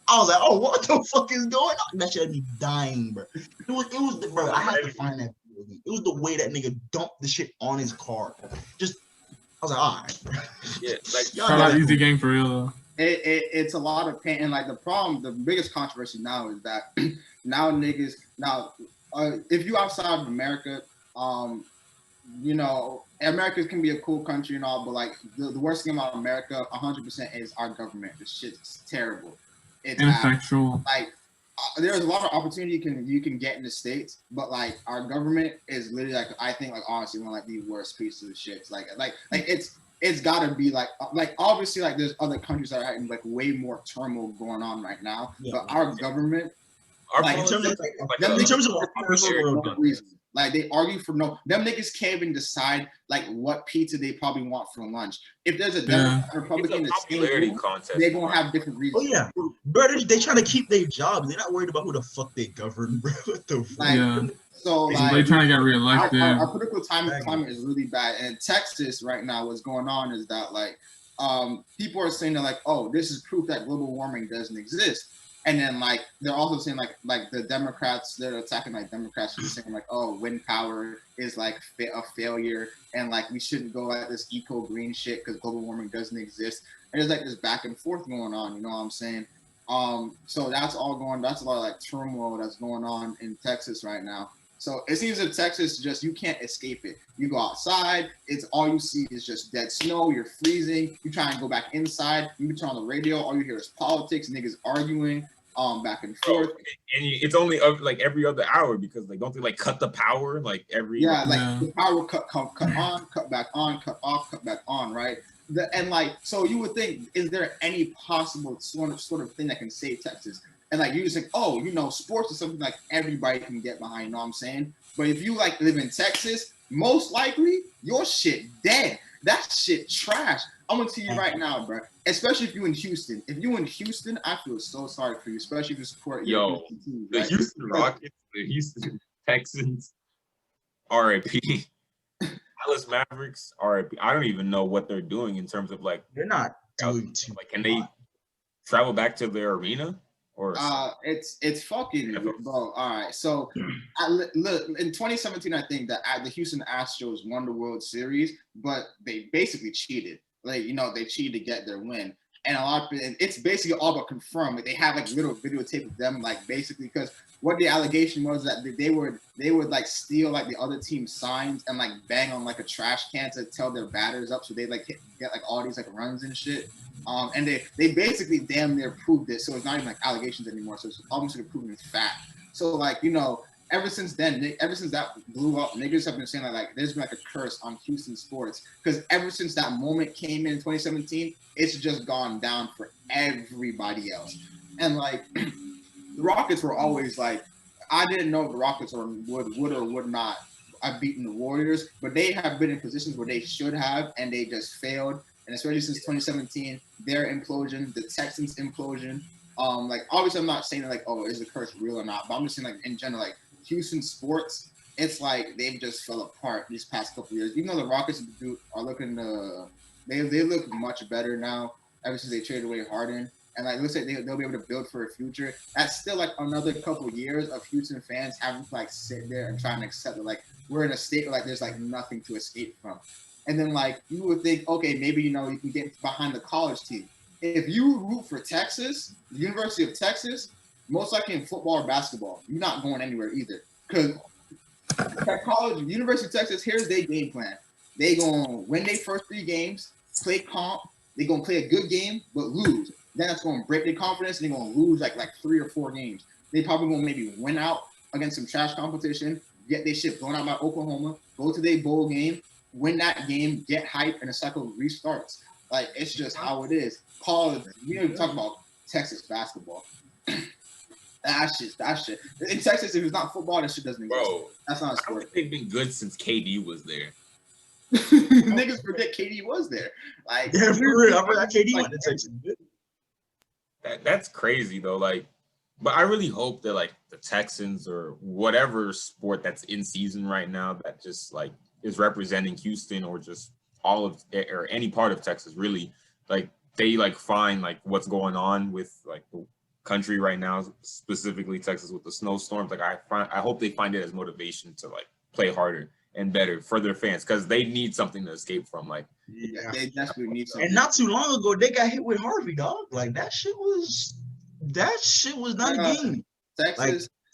I was like, oh, what the fuck is going on? That shit had me dying, bro. It was bro. I have to find that video. It was the way that nigga dumped the shit on his car. I was like, all right, bro. Yeah, like shout out Easy Gang for real though. It's a lot of pain, and like the biggest controversy now is that now niggas if you outside of America, you know, America can be a cool country and all, but like the worst thing about America, 100% is our government. This shit's terrible. It's ineffectual. Like there's a lot of opportunity you can get in the States, but like our government is literally like, I think like honestly one of like the worst pieces of shit. Like it's gotta be like obviously like there's other countries that are having like way more turmoil going on right now, but our government, like in terms of our personal reason. Like they argue for no, them niggas can't even decide like what pizza they probably want for lunch. If there's a Democrat, Republican, they're gonna have different reasons. Oh yeah, bro, they trying to keep their jobs. They're not worried about who the fuck they govern, bro. What the fuck? Yeah. So like they trying to get reelected. Our political climate is really bad. And in Texas right now, what's going on is that like people are saying that like, oh, this is proof that global warming doesn't exist. And then like they're also saying like the Democrats, they're attacking like Democrats for saying like, oh, wind power is like a failure, and like we shouldn't go at this eco green shit because global warming doesn't exist. And there's like this back and forth going on, you know what I'm saying? So that's a lot of like turmoil that's going on in Texas right now. So it seems that Texas just, you can't escape it. You go outside, it's all you see is just dead snow, you're freezing, you try and go back inside, you turn on the radio, all you hear is politics, niggas arguing, back and forth. And it's only like every other hour because like don't they like cut the power like every the power cut on, cut back on, cut off, cut back on, right? And like so you would think, is there any possible sort of thing that can save Texas? And like you just think, oh, you know, sports is something like everybody can get behind, you know what I'm saying? But if you like live in Texas, most likely your shit dead. That shit trash. I'm gonna tell you right now, bro. Especially if you in Houston. If you in Houston, I feel so sorry for you, especially if you support your Houston team, right? The Houston Rockets, the Houston Texans, RIP. Dallas Mavericks, RIP. I don't even know what they're doing in terms of like they're not doing too like, can they travel back to their arena? Or it's fucking bro. All right, so look, in 2017, I think that the Houston Astros won the World Series, but they basically cheated. Like, you know, they cheated to get their win, and it's basically all but confirmed. Like, they have like little videotape of them, like basically because what the allegation was that they would like steal like the other team's signs and like bang on like a trash can to tell their batters up, so they like get like all these like runs and shit. And they basically damn near proved it, so it's not even like allegations anymore. So it's almost like a proven fact. So like, you know, ever since that blew up, niggas have been saying that like there's been like a curse on Houston sports, because ever since that moment came in 2017, it's just gone down for everybody else. And like the Rockets were always like, I didn't know if the Rockets would or would not have beaten the Warriors, but they have been in positions where they should have, and they just failed. And especially since 2017, their implosion, the Texans' implosion. Like obviously, I'm not saying like, oh, is the curse real or not, but I'm just saying like in general, like Houston sports, it's like they've just fell apart these past couple of years. Even though the Rockets are looking they look much better now ever since they traded away Harden, and like it looks like they'll be able to build for a future. That's still like another couple of years of Houston fans having to like sit there and try and accept that like we're in a state where like there's like nothing to escape from. And then, like, you would think, okay, maybe, you know, you can get behind the college team. If you root for Texas, the University of Texas, most likely in football or basketball, you're not going anywhere either. Because at college, University of Texas, here's their game plan. They going to win their first 3 games, play comp. They're going to play a good game, but lose. Then that's going to break their confidence, and they're going to lose, like 3 or 4 games. They probably going to maybe win out against some trash competition, get their shit blown out by Oklahoma, go to their bowl game, win that game, get hype, and the cycle restarts. Like, it's just how it is. College, we don't even talk about Texas basketball. That shit. In Texas, if it's not football, that shit doesn't exist. Bro, that's not a sport. They've been good since KD was there. Niggas forget KD was there. Like, yeah, for real. I forgot KD went to Texas. That's crazy though. Like, but I really hope that like the Texans or whatever sport that's in season right now that just like is representing Houston or just all of or any part of Texas, really, like they like find like what's going on with like the country right now, specifically Texas with the snowstorms. Like I hope they find it as motivation to like play harder and better for their fans, because they need something to escape from. Like, yeah, they desperately need something. And not too long ago, they got hit with Harvey, dog. Like that shit was not a game.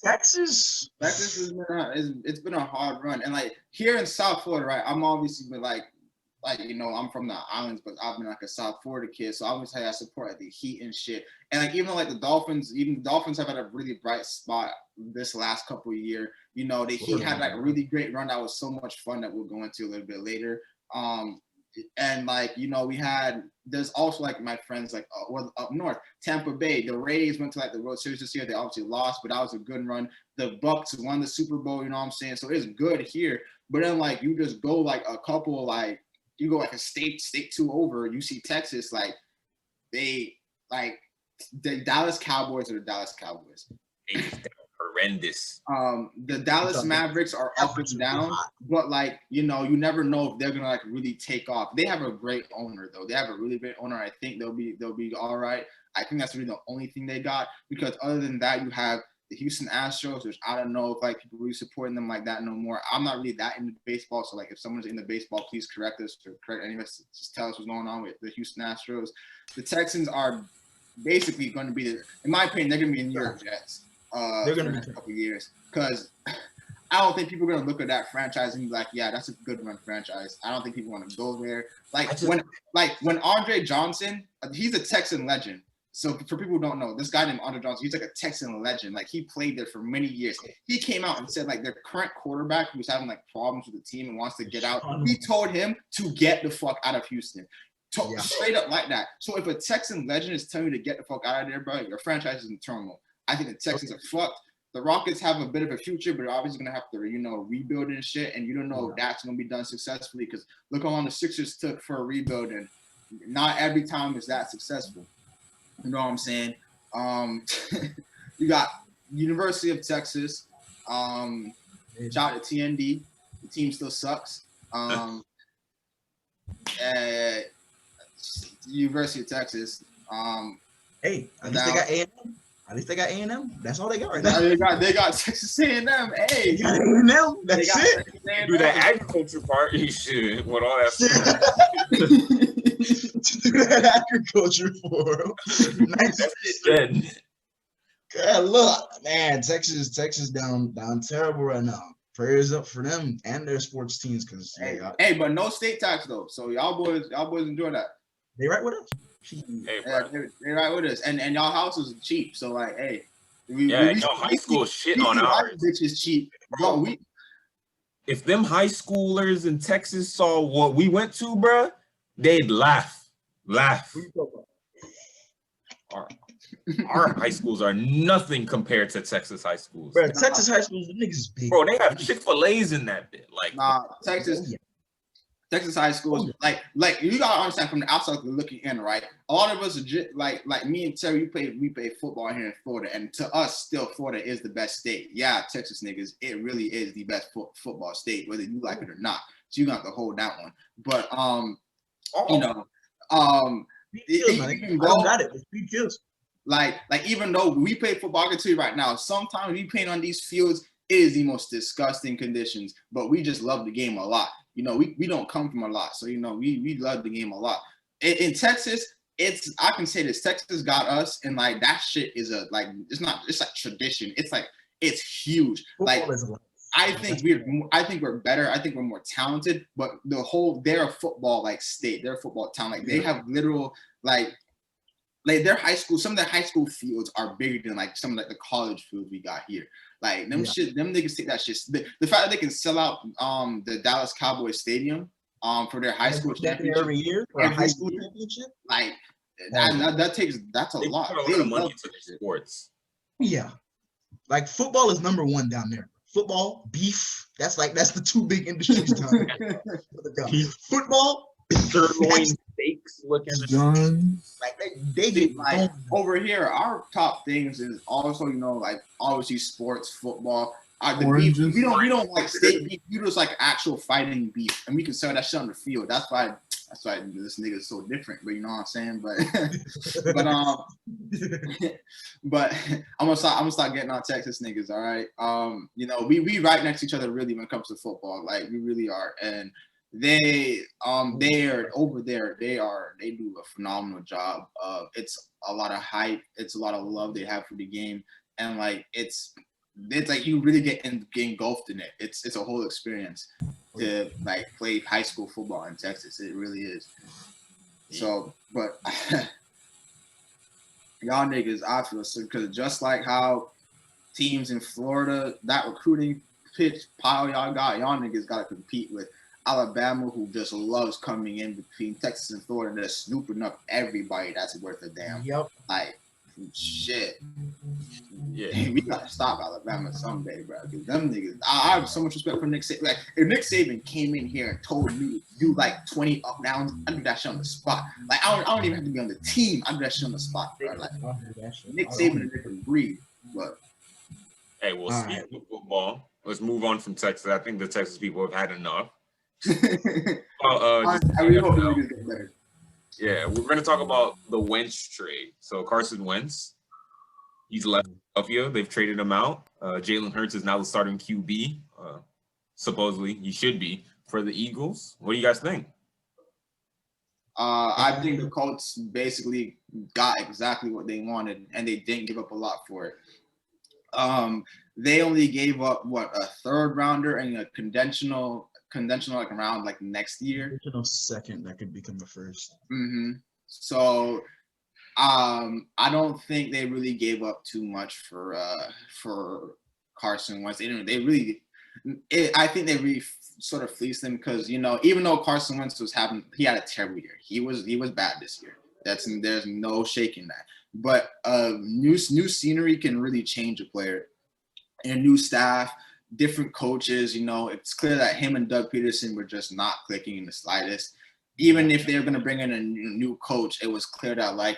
Texas has been it's been a hard run, and like here in South Florida, right? I'm obviously been like like, you know, I'm from the islands, but I've been like a South Florida kid, so I always had that support like the Heat and shit. And like even though like the Dolphins have had a really bright spot this last couple of years. You know, the Heat had like a really great run that was so much fun that we'll go into a little bit later. And like, you know, there's also like my friends like up north, Tampa Bay. The Rays went to like the World Series this year. They obviously lost, but that was a good run. The Bucks won the Super Bowl, you know what I'm saying? So it's good here. But then like you just go like a couple like you go like a state two over, you see Texas, like the Dallas Cowboys are the Dallas Cowboys. They just horrendous. The Dallas Mavericks are up and down, but like, you know, you never know if they're gonna like really take off. They have a great owner though. They have a really great owner. I think they'll be all right. I think that's really the only thing they got, because other than that, you have the Houston Astros, which I don't know if like people really supporting them like that no more. I'm not really that into baseball, so like if someone's into baseball, please correct us or correct any of us. Just tell us what's going on with the Houston Astros. The Texans are basically going to be, in my opinion, they're going to be in New York Jets. They're going to be a couple years, because I don't think people are going to look at that franchise and be like, yeah, that's a good run franchise. I don't think people want to go there. When Andre Johnson, he's a Texan legend. So for people who don't know, this guy named Andre Johnson, he's like a Texan legend. Like he played there for many years. He came out and said like their current quarterback who's having like problems with the team and wants to get out. He told him to get the fuck out of Houston. Straight up like that. So if a Texan legend is telling you to get the fuck out of there, bro, your franchise is in turmoil. I think the Texans are fucked. The Rockets have a bit of a future, but they're obviously going to have to, you know, rebuild and shit. And you don't know if that's going to be done successfully, because look how long the Sixers took for a rebuild, and not every time is that successful. You know what I'm saying? You got University of Texas. Shout out to TND. The team still sucks. University of Texas. Hey, at least they got A&M. At least they got A&M. That's all they got right now. They got Texas A&M. Hey, they got A&M. That's it. Do that agriculture part, you should. With all that stuff. Do that agriculture for them. Nice. Dead. God, look, man, Texas down terrible right now. Prayers up for them and their sports teams, because hey, but no state tax though. So y'all boys enjoy that. They right with us. Hey, they right with us, and y'all house is cheap. So like, hey, high school shit on ours. Bitch is cheap, bro. If them high schoolers in Texas saw what we went to, bro, they'd laugh. Our high schools are nothing compared to Texas high schools. Bro, Texas high schools, the niggas is big. Bro, they have Chick-fil-A's in that bit. Like, Texas high schools, like you gotta understand from the outside looking in, right? A lot of us are like me and Terry. We play football here in Florida, and to us, still Florida is the best state. Yeah, Texas niggas, it really is the best football state, whether you like it or not. So you got to hold that one. But you know, even though we play football, I can tell you right now, sometimes we playing on these fields is the most disgusting conditions, but we just love the game a lot. You know, we don't come from a lot, so you know we love the game a lot. In Texas, I can say this: Texas got us, and like that shit is it's like tradition. It's huge. Like I think we're better. I think we're more talented, but they're a football like state. They're a football town. Like they have literal like their high school. Some of their high school fields are bigger than like some of like the college fields we got here. Like them niggas take that shit. The fact that they can sell out the Dallas Cowboys stadium for their high school championship every year for a high school championship, like that's a lot. Put a lot of money into their sports. Yeah, like football is number one down there. Football, beef. That's the two big industries down there. Football, sirloin steaks looking like they get like over here. Our top things is also, you know, like obviously sports, football. The beef, we don't like steak beef. We just like actual fighting beef, and we can sell that shit on the field. That's why this nigga is so different. But you know what I'm saying. But I'm gonna start getting on Texas niggas. All right. You know, we right next to each other really when it comes to football. Like we really are, and they're over there. They do a phenomenal job. It's a lot of hype. It's a lot of love they have for the game, and like it's like you really get engulfed in it. It's a whole experience. to like play high school football in Texas. It really is. So, but y'all niggas, I feel so because just like how teams in Florida, that recruiting pitch pile y'all niggas got to compete with Alabama, who just loves coming in between Texas and Florida and just snooping up everybody that's worth a damn. Yep. Like, shit. Yeah. We gotta stop Alabama someday, bro. Because them niggas, I have so much respect for Nick Saban. Like, if Nick Saban came in here and told me to do like 20 up downs, I'd do that shit on the spot. Like, I don't even have to be on the team. I'd do that shit on the spot, bro. Like, Nick Saban is a different breed, but. Hey, well, speaking of football, let's move on from Texas. I think the Texas people have had enough. I really hope the niggas get better. Yeah, we're going to talk about the Wentz trade. So Carson Wentz, he's left Philadelphia. They've traded him out. Jalen Hurts is now the starting QB. Supposedly, he should be for the Eagles. What do you guys think? I think the Colts basically got exactly what they wanted, and they didn't give up a lot for it. They only gave up a third rounder and a conventional like around like next year. Conventional second that could become the first. Mm-hmm. So, I don't think they really gave up too much for Carson Wentz. I think they really sort of fleeced him because even though Carson Wentz he had a terrible year. He was bad this year. There's no shaking that. But new scenery can really change a player, and new staff, different coaches. It's clear that him and Doug Peterson were just not clicking in the slightest. Even if they were going to bring in a new coach, it was clear that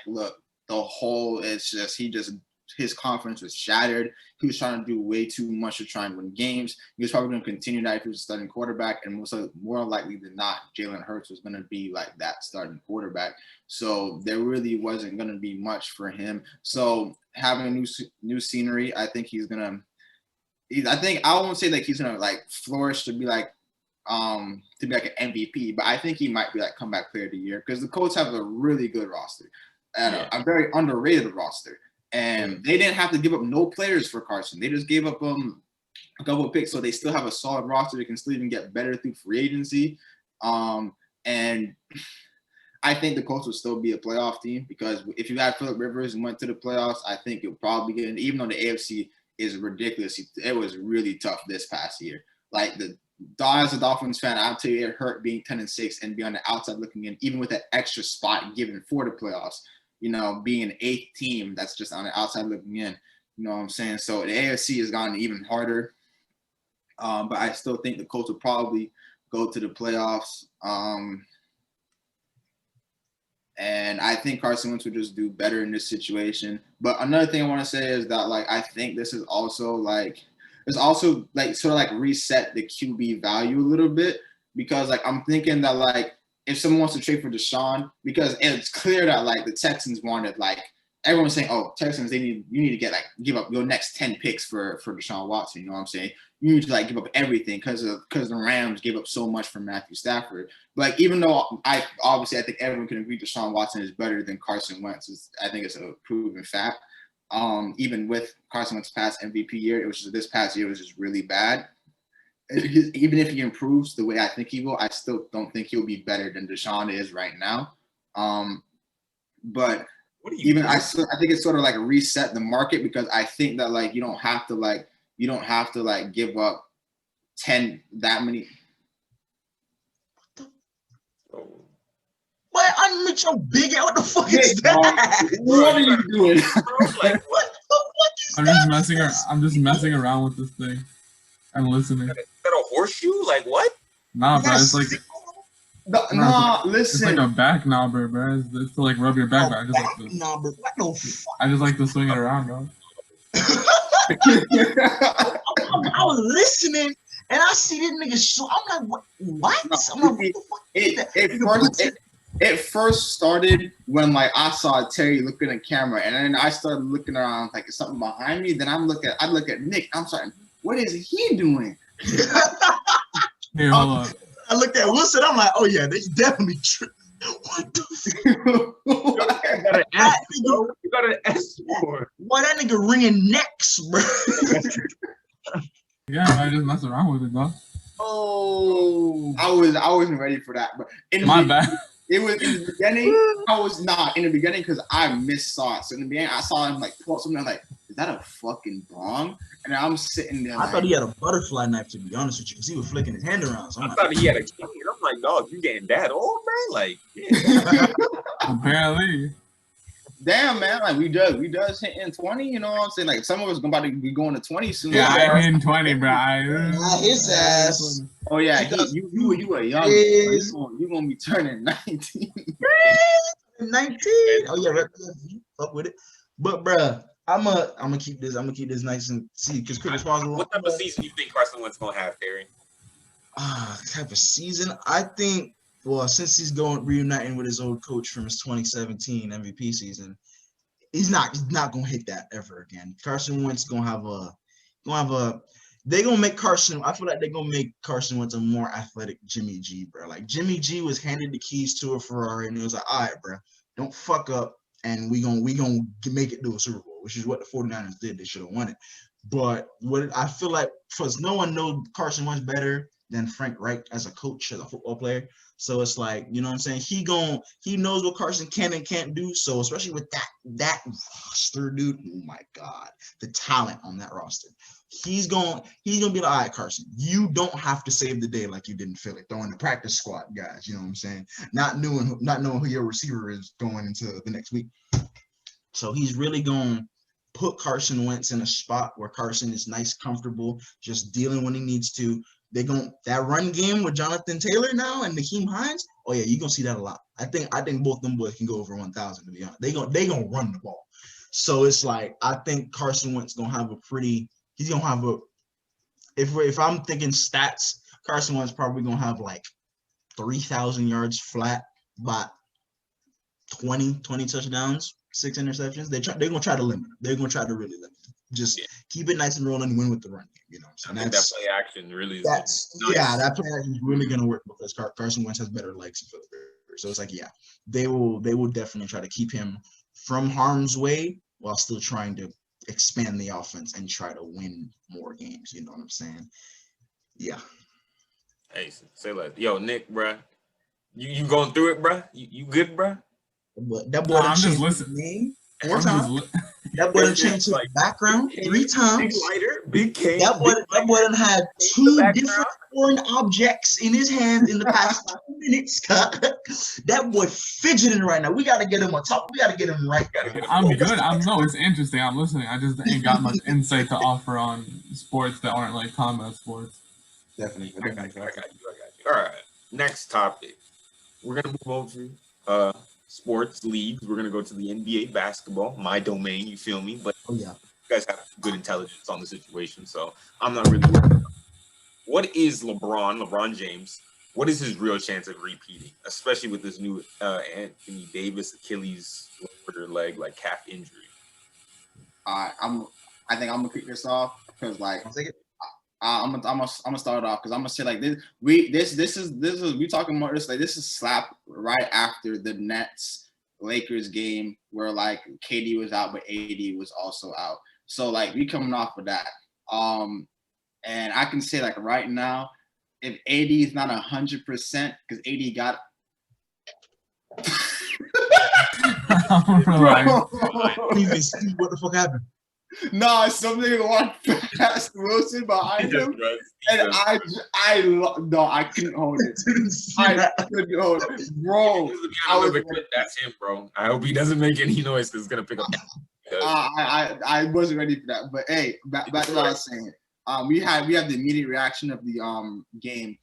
his confidence was shattered. He was trying to do way too much to try and win games. He was probably going to continue that if he was a starting quarterback, and more likely than not, Jalen Hurts was going to be like that starting quarterback. So there really wasn't going to be much for him. So having a new scenery, I think he's going to. I won't say like he's going to like flourish to be like an MVP, but I think he might be like comeback player of the year because the Colts have a really good roster and a very underrated roster. And they didn't have to give up no players for Carson. They just gave up a couple of picks, so they still have a solid roster. They can still even get better through free agency. And I think the Colts will still be a playoff team because if you had Phillip Rivers and went to the playoffs, I think you'll probably get in. Even though the AFC is ridiculous, it was really tough this past year. Like as a Dolphins fan, I'll tell you it hurt being 10-6 and be on the outside looking in, even with an extra spot given for the playoffs. Being an 8th team that's just on the outside looking in. You know what I'm saying? So the AFC has gotten even harder. But I still think the Colts will probably go to the playoffs. And I think Carson Wentz will just do better in this situation. But another thing I want to say is that, I think this is also, sort of reset the QB value a little bit. Because, I'm thinking that, if someone wants to trade for Deshaun, because it's clear that the Texans wanted everyone's saying, oh, Texans, you need to give up your next 10 picks for Deshaun Watson. You know what I'm saying? You need to give up everything because the Rams gave up so much for Matthew Stafford. But even though I think everyone can agree Deshaun Watson is better than Carson Wentz, I think it's a proven fact. Even with Carson Wentz's past MVP year, this past year was just really bad. Even if he improves the way I think he will, I still don't think he'll be better than Deshaun is right now. But I think it's sort of reset the market because I think that you don't have to give up 10 that many. What? I'm with your big ass. What the fuck is that? What are you doing? What is I'm just messing around with this thing and listening. Is that a horseshoe? What? Nah, bro. It's listen. It's like a back knobber, bro. It's to rub your back. I just like to swing it around, bro. I was listening and I see this nigga show. I'm like, what? I'm like, what the fuck is that? It first started when I saw Terry looking at the camera, and then I started looking around is something behind me. Then I look at Nick. I'm sorry, what is he doing? Here, hold on. I looked at Wilson. I'm like, oh yeah, they definitely tripping. What the fuck? You got an S for. Boy, that nigga ringing necks, bro. Yeah, I just mess around with it, though. Oh, I wasn't ready for that. But in My the, bad. it was in the beginning. I was not in the beginning because I missaw it. So in the beginning, I saw him like pull up something. I was like, is that a fucking bong? And I'm sitting there. I thought he had a butterfly knife, to be honest with you, because he was flicking his hand around. So I thought he had a cane. I'm like, dog, you getting that old, man? Like, yeah. Apparently. Damn, man, like we does hitting 20, you know what I'm saying? Like some of us about to be going to 20 soon. Yeah, Yeah. I ain't hitting 20, bro. His ass. Oh yeah, you a young. You gonna be turning 19. 19. Oh yeah, fuck with it. But bruh, I'm gonna keep this nice and see because Chris Paul. what type of season you think Carson Wentz gonna have, Terry? Type of season. I think. Well, since he's reuniting with his old coach from his 2017 MVP season, he's not gonna hit that ever again. Carson Wentz gonna have a. They're gonna make Carson. I feel like they're gonna make Carson Wentz a more athletic Jimmy G, bro. Like Jimmy G was handed the keys to a Ferrari, and it was like, all right, bro, don't fuck up, and we gonna make it to a Super Bowl, which is what the 49ers did. They should have won it. But what I feel like, because no one knows Carson Wentz better than Frank Reich as a coach, as a football player. So it's like, you know what I'm saying? He knows what Carson can and can't do. So especially with that roster, dude, oh my God, the talent on that roster. He's gonna be like, all right, Carson, you don't have to save the day like you did in Philly, throwing the practice squad guys, you know what I'm saying? Not knowing who your receiver is going into the next week. So he's really gonna put Carson Wentz in a spot where Carson is nice, comfortable, just dealing when he needs to. That run game with Jonathan Taylor now and Nakeem Hines. Oh yeah, you're gonna see that a lot. I think both them boys can go over 1,000, to be honest. They gonna run the ball. So it's like I think Carson Wentz gonna have if I'm thinking stats, Carson Wentz probably gonna have like 3,000 yards flat, but 20 touchdowns, 6 interceptions. They're gonna try to limit him. They're gonna try to really limit him. Just keep it nice and rolling and win with the run game. You know, so I think that play action really is nice. That play action is really gonna work because Carson Wentz has better legs for the Bears. So it's like, yeah, they will definitely try to keep him from harm's way while still trying to expand the offense and try to win more games. You know what I'm saying? Yeah. Hey, say that. Yo, Nick, bruh. You going through it, bruh? You good, bruh? That boy I'm just changed his listening. name 4 times. That boy done changed his background 3 times. Big lighter, big cane. That boy done had 2 different foreign objects in his hand in the past 2 minutes. That boy fidgeting right now. We gotta get him on top. We gotta get him right. I'm good. It's interesting. I'm listening. I just ain't got much insight to offer on sports that aren't like combat sports. Definitely. I got you. All right. Next topic. We're gonna move over to sports leagues. We're gonna go to the NBA basketball, my domain. You feel me? But Oh yeah, you guys have good intelligence on the situation, so I'm not really worried about it. What is LeBron James? What is his real chance of repeating, especially with this new Anthony Davis Achilles lower leg, like calf injury? I think I'm gonna kick this off because like I'll take it. I'm gonna start off because I'm gonna say like this. We talking about this like this is slap right after the Nets Lakers game where like KD was out but AD was also out. So like we coming off of that. And I can say like right now, if AD is not 100% because AD got. Please see what the fuck happened. No, something walked past Wilson behind him, and I couldn't hold it. I couldn't hold it, bro. That's him, bro. I hope he doesn't make any noise because it's gonna pick up. I wasn't ready for that, but hey, back to what I was saying. We had the immediate reaction of the game,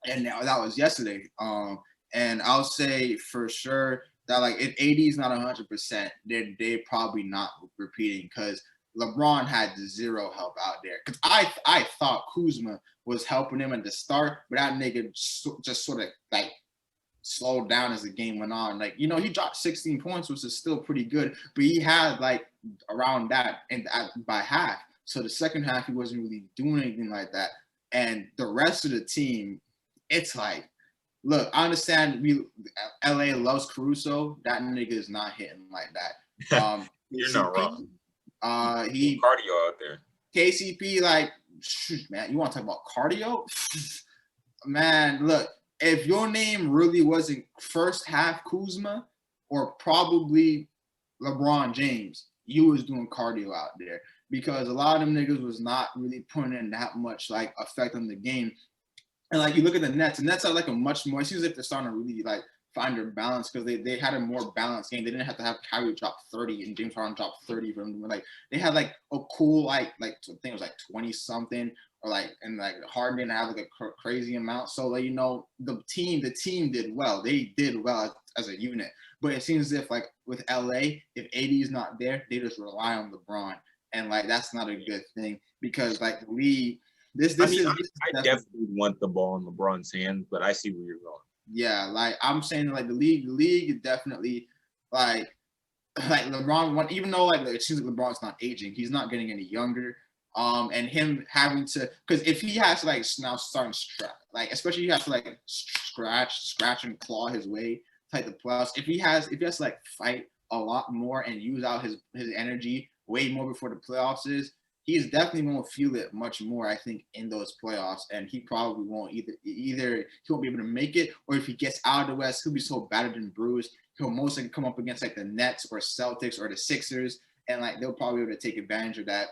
and that was yesterday. And I'll say for sure that like if AD is not 100%, they're probably not repeating because LeBron had zero help out there. Because I thought Kuzma was helping him at the start, but that nigga just sort of like slowed down as the game went on. Like, you know, he dropped 16 points, which is still pretty good, but he had like around that and by half. So the second half, he wasn't really doing anything like that. And the rest of the team, it's like, look, I understand LA loves Caruso. That nigga is not hitting like that. You're not wrong. He cardio out there. KCP, like shoot, man, you want to talk about cardio? Man, look, if your name really wasn't first half Kuzma or probably LeBron James, you was doing cardio out there because a lot of them niggas was not really putting in that much like effect on the game. And like you look at the Nets are like a much more. It seems like they're starting to really like find their balance because they had a more balanced game. They didn't have to have Kyrie drop 30 and James Harden drop 30 for them. Like they had like a cool like I think it was like 20 something or like and like Harden didn't have like a crazy amount. So like the team did well. They did well as a unit. But it seems as if like with LA, if AD is not there, they just rely on LeBron, and like that's not a good thing because like the league. I definitely want the ball in LeBron's hands, but I see where you're going. Yeah, like I'm saying, like the league is definitely like LeBron. Even though like it seems like LeBron's not aging, he's not getting any younger. And him having to, because if he has to like now starting like especially he has to like scratch and claw his way type of playoffs. If he has to like fight a lot more and use out his energy way more before the playoffs he's definitely going to feel it much more, I think, in those playoffs. And he probably won't either he won't be able to make it, or if he gets out of the West, he'll be so battered and bruised. He'll mostly come up against like the Nets or Celtics or the Sixers, and like they'll probably be able to take advantage of that.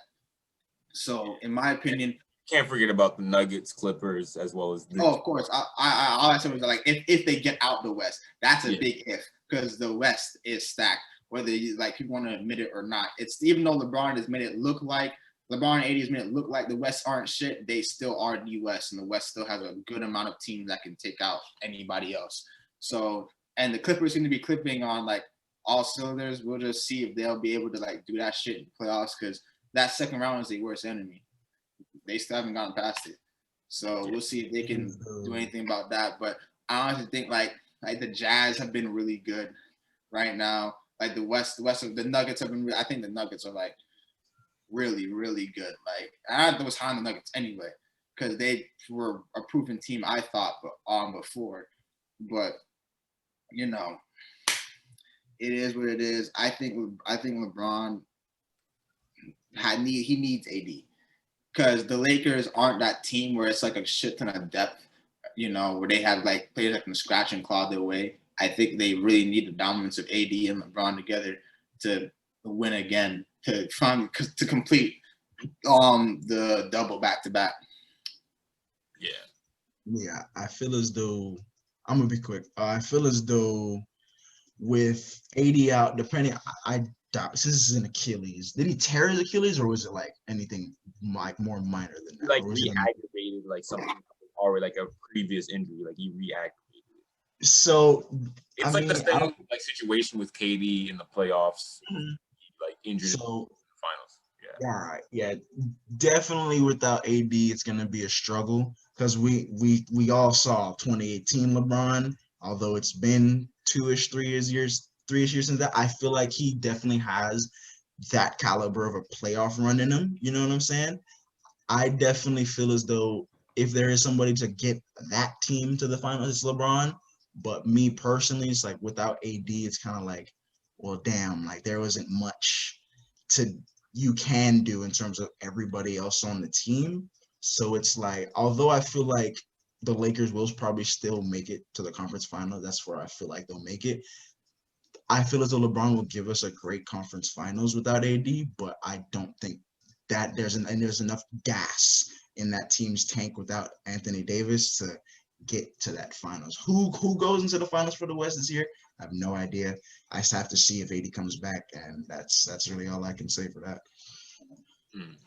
So, in my opinion, can't forget about the Nuggets, Clippers, as well as. Of course. All I said was like if they get out the West, that's a big if because the West is stacked. Whether you like people want to admit it or not, it's even though LeBron has made it look like. LeBron and AD has made it look like the West aren't shit. They still are the West, and the West still has a good amount of teams that can take out anybody else. So, and the Clippers seem to be clipping on like all cylinders. We'll just see if they'll be able to like do that shit in playoffs because that second round is the worst enemy. They still haven't gotten past it. So we'll see if they can do anything about that. But I honestly think like the Jazz have been really good right now. Like the West of the Nuggets have been. I think the Nuggets are like. Really, really good. Like I was high on the Nuggets anyway, because they were a proven team. I thought, before, but it is what it is. I think LeBron he needs AD because the Lakers aren't that team where it's like a shit ton of depth. Where they have like players that can scratch and claw their way. I think they really need the dominance of AD and LeBron together to win again. To complete the double back-to-back. Yeah, I feel as though I'm gonna be quick. I feel as though with AD out, depending, I doubt since this is an Achilles. Did he tear his Achilles, or was it like anything like more minor than that? Like reactivated, like something already like a previous injury, like he reactivated. So it's like the same like situation with KD in the playoffs. Mm-hmm. Like injured in the finals. Yeah. All right. Yeah. Definitely without AD, it's gonna be a struggle because we all saw 2018 LeBron. Although it's been 3-ish years since that, I feel like he definitely has that caliber of a playoff run in him. You know what I'm saying? I definitely feel as though if there is somebody to get that team to the finals, it's LeBron. But me personally, it's like without AD, it's kind of like, well, damn, like there wasn't much you can do in terms of everybody else on the team. So it's like, although I feel like the Lakers will probably still make it to the conference final, that's where I feel like they'll make it. I feel as though LeBron will give us a great conference finals without AD, but I don't think that there's enough gas in that team's tank without Anthony Davis to get to that finals. Who goes into the finals for the West this year? I have no idea. I just have to see if AD comes back, and that's really all I can say for that.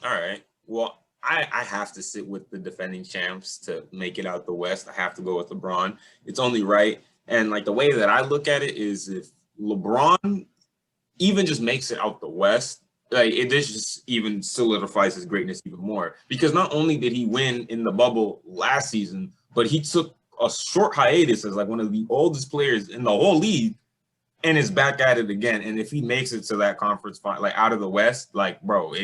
All right. Well, I have to sit with the defending champs to make it out the West. I have to go with LeBron. It's only right. And like the way that I look at it is if LeBron even just makes it out the West, like this just even solidifies his greatness even more. Because not only did he win in the bubble last season, but he took a short hiatus as like one of the oldest players in the whole league and is back at it again. And if he makes it to that conference final, like out of the West, like, bro,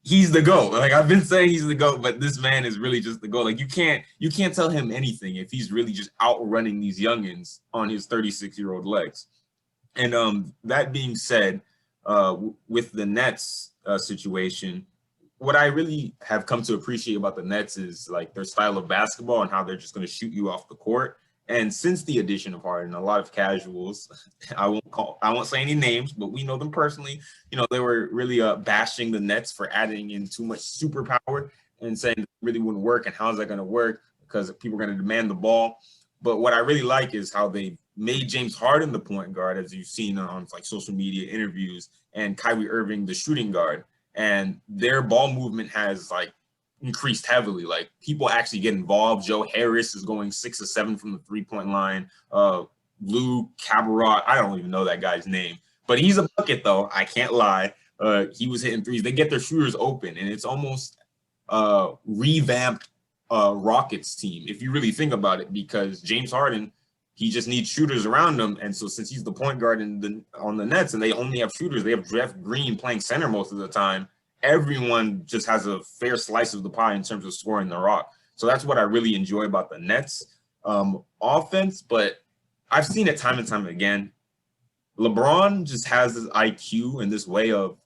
he's the GOAT. Like I've been saying he's the GOAT, but this man is really just the GOAT. Like you can't tell him anything if he's really just outrunning these youngins on his 36-year-old legs. And that being said, with the Nets situation, what I really have come to appreciate about the Nets is like their style of basketball and how they're just going to shoot you off the court. And since the addition of Harden, a lot of casuals, I won't say any names, but we know them personally. They were really bashing the Nets for adding in too much superpower and saying it really wouldn't work. And how's that going to work? Because people are going to demand the ball. But what I really like is how they made James Harden the point guard, as you've seen on like social media interviews, and Kyrie Irving the shooting guard. And their ball movement has like increased heavily. Like people actually get involved. Joe Harris is going 6 or 7 from the 3-point line. Lou Cabarrot, I don't even know that guy's name, but he's a bucket though. I can't lie. He was hitting threes. They get their shooters open, and it's almost revamped Rockets team if you really think about it, because James Harden, he just needs shooters around him. And so since he's the point guard on the Nets and they only have shooters, they have Jeff Green playing center most of the time. Everyone just has a fair slice of the pie in terms of scoring the rock. So that's what I really enjoy about the Nets offense. But I've seen it time and time again. LeBron just has this IQ and this way of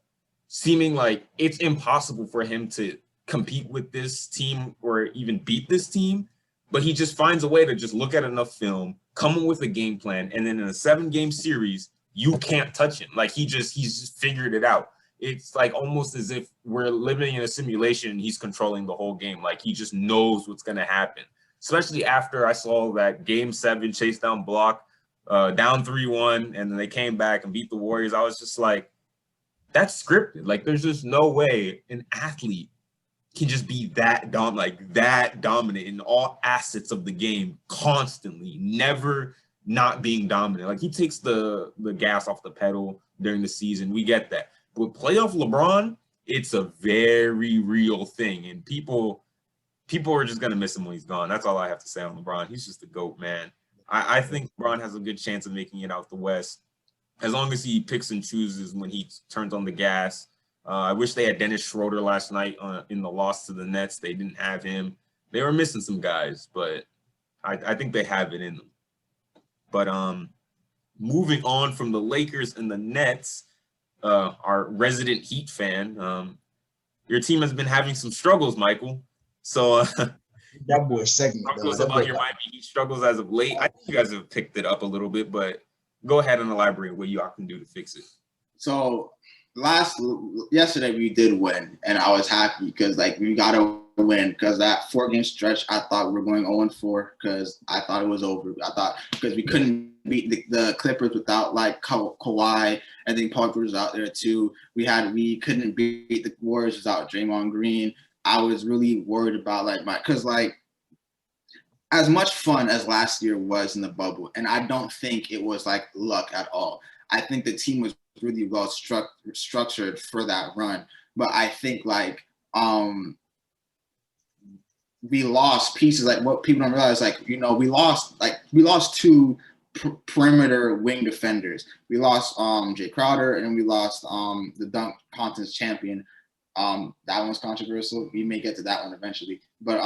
seeming like it's impossible for him to compete with this team or even beat this team. But he just finds a way to just look at enough film, come up with a game plan, and then in a 7-game series, you can't touch him. Like he's just figured it out. It's like almost as if we're living in a simulation and he's controlling the whole game. Like he just knows what's going to happen, especially after I saw that Game 7 chase down block, down 3-1, and then they came back and beat the Warriors. I was just like, that's scripted. Like there's just no way an athlete can just be that dominant in all assets of the game constantly, never not being dominant. Like he takes the gas off the pedal during the season. We get that. But playoff LeBron, it's a very real thing. And people are just going to miss him when he's gone. That's all I have to say on LeBron. He's just the GOAT, man. I think LeBron has a good chance of making it out the West as long as he picks and chooses when he turns on the gas. I wish they had Dennis Schroeder last night in the loss to the Nets. They didn't have him. They were missing some guys, but I think they have it in them. But moving on from the Lakers and the Nets, our resident Heat fan, your team has been having some struggles, Michael. So that boy segment. Talk to us about your Miami Heat struggles as of late. I think you guys have picked it up a little bit, but go ahead and elaborate what you all can do to fix it. So yesterday we did win, and I was happy because like we got to win, because that 4-game stretch I thought we were going 0-4 because I thought it was over. I thought because we couldn't beat the Clippers without like Kawhi. I think Paul George was out there too. We couldn't beat the Warriors without Draymond Green. I was really worried about because as much fun as last year was in the bubble, and I don't think it was like luck at all. I think the team was really well structured for that run, but I think we lost pieces. Like what people don't realize, we lost 2 perimeter wing defenders. We lost Jay Crowder, and we lost the dunk contest champion. That one's controversial. We may get to that one eventually, but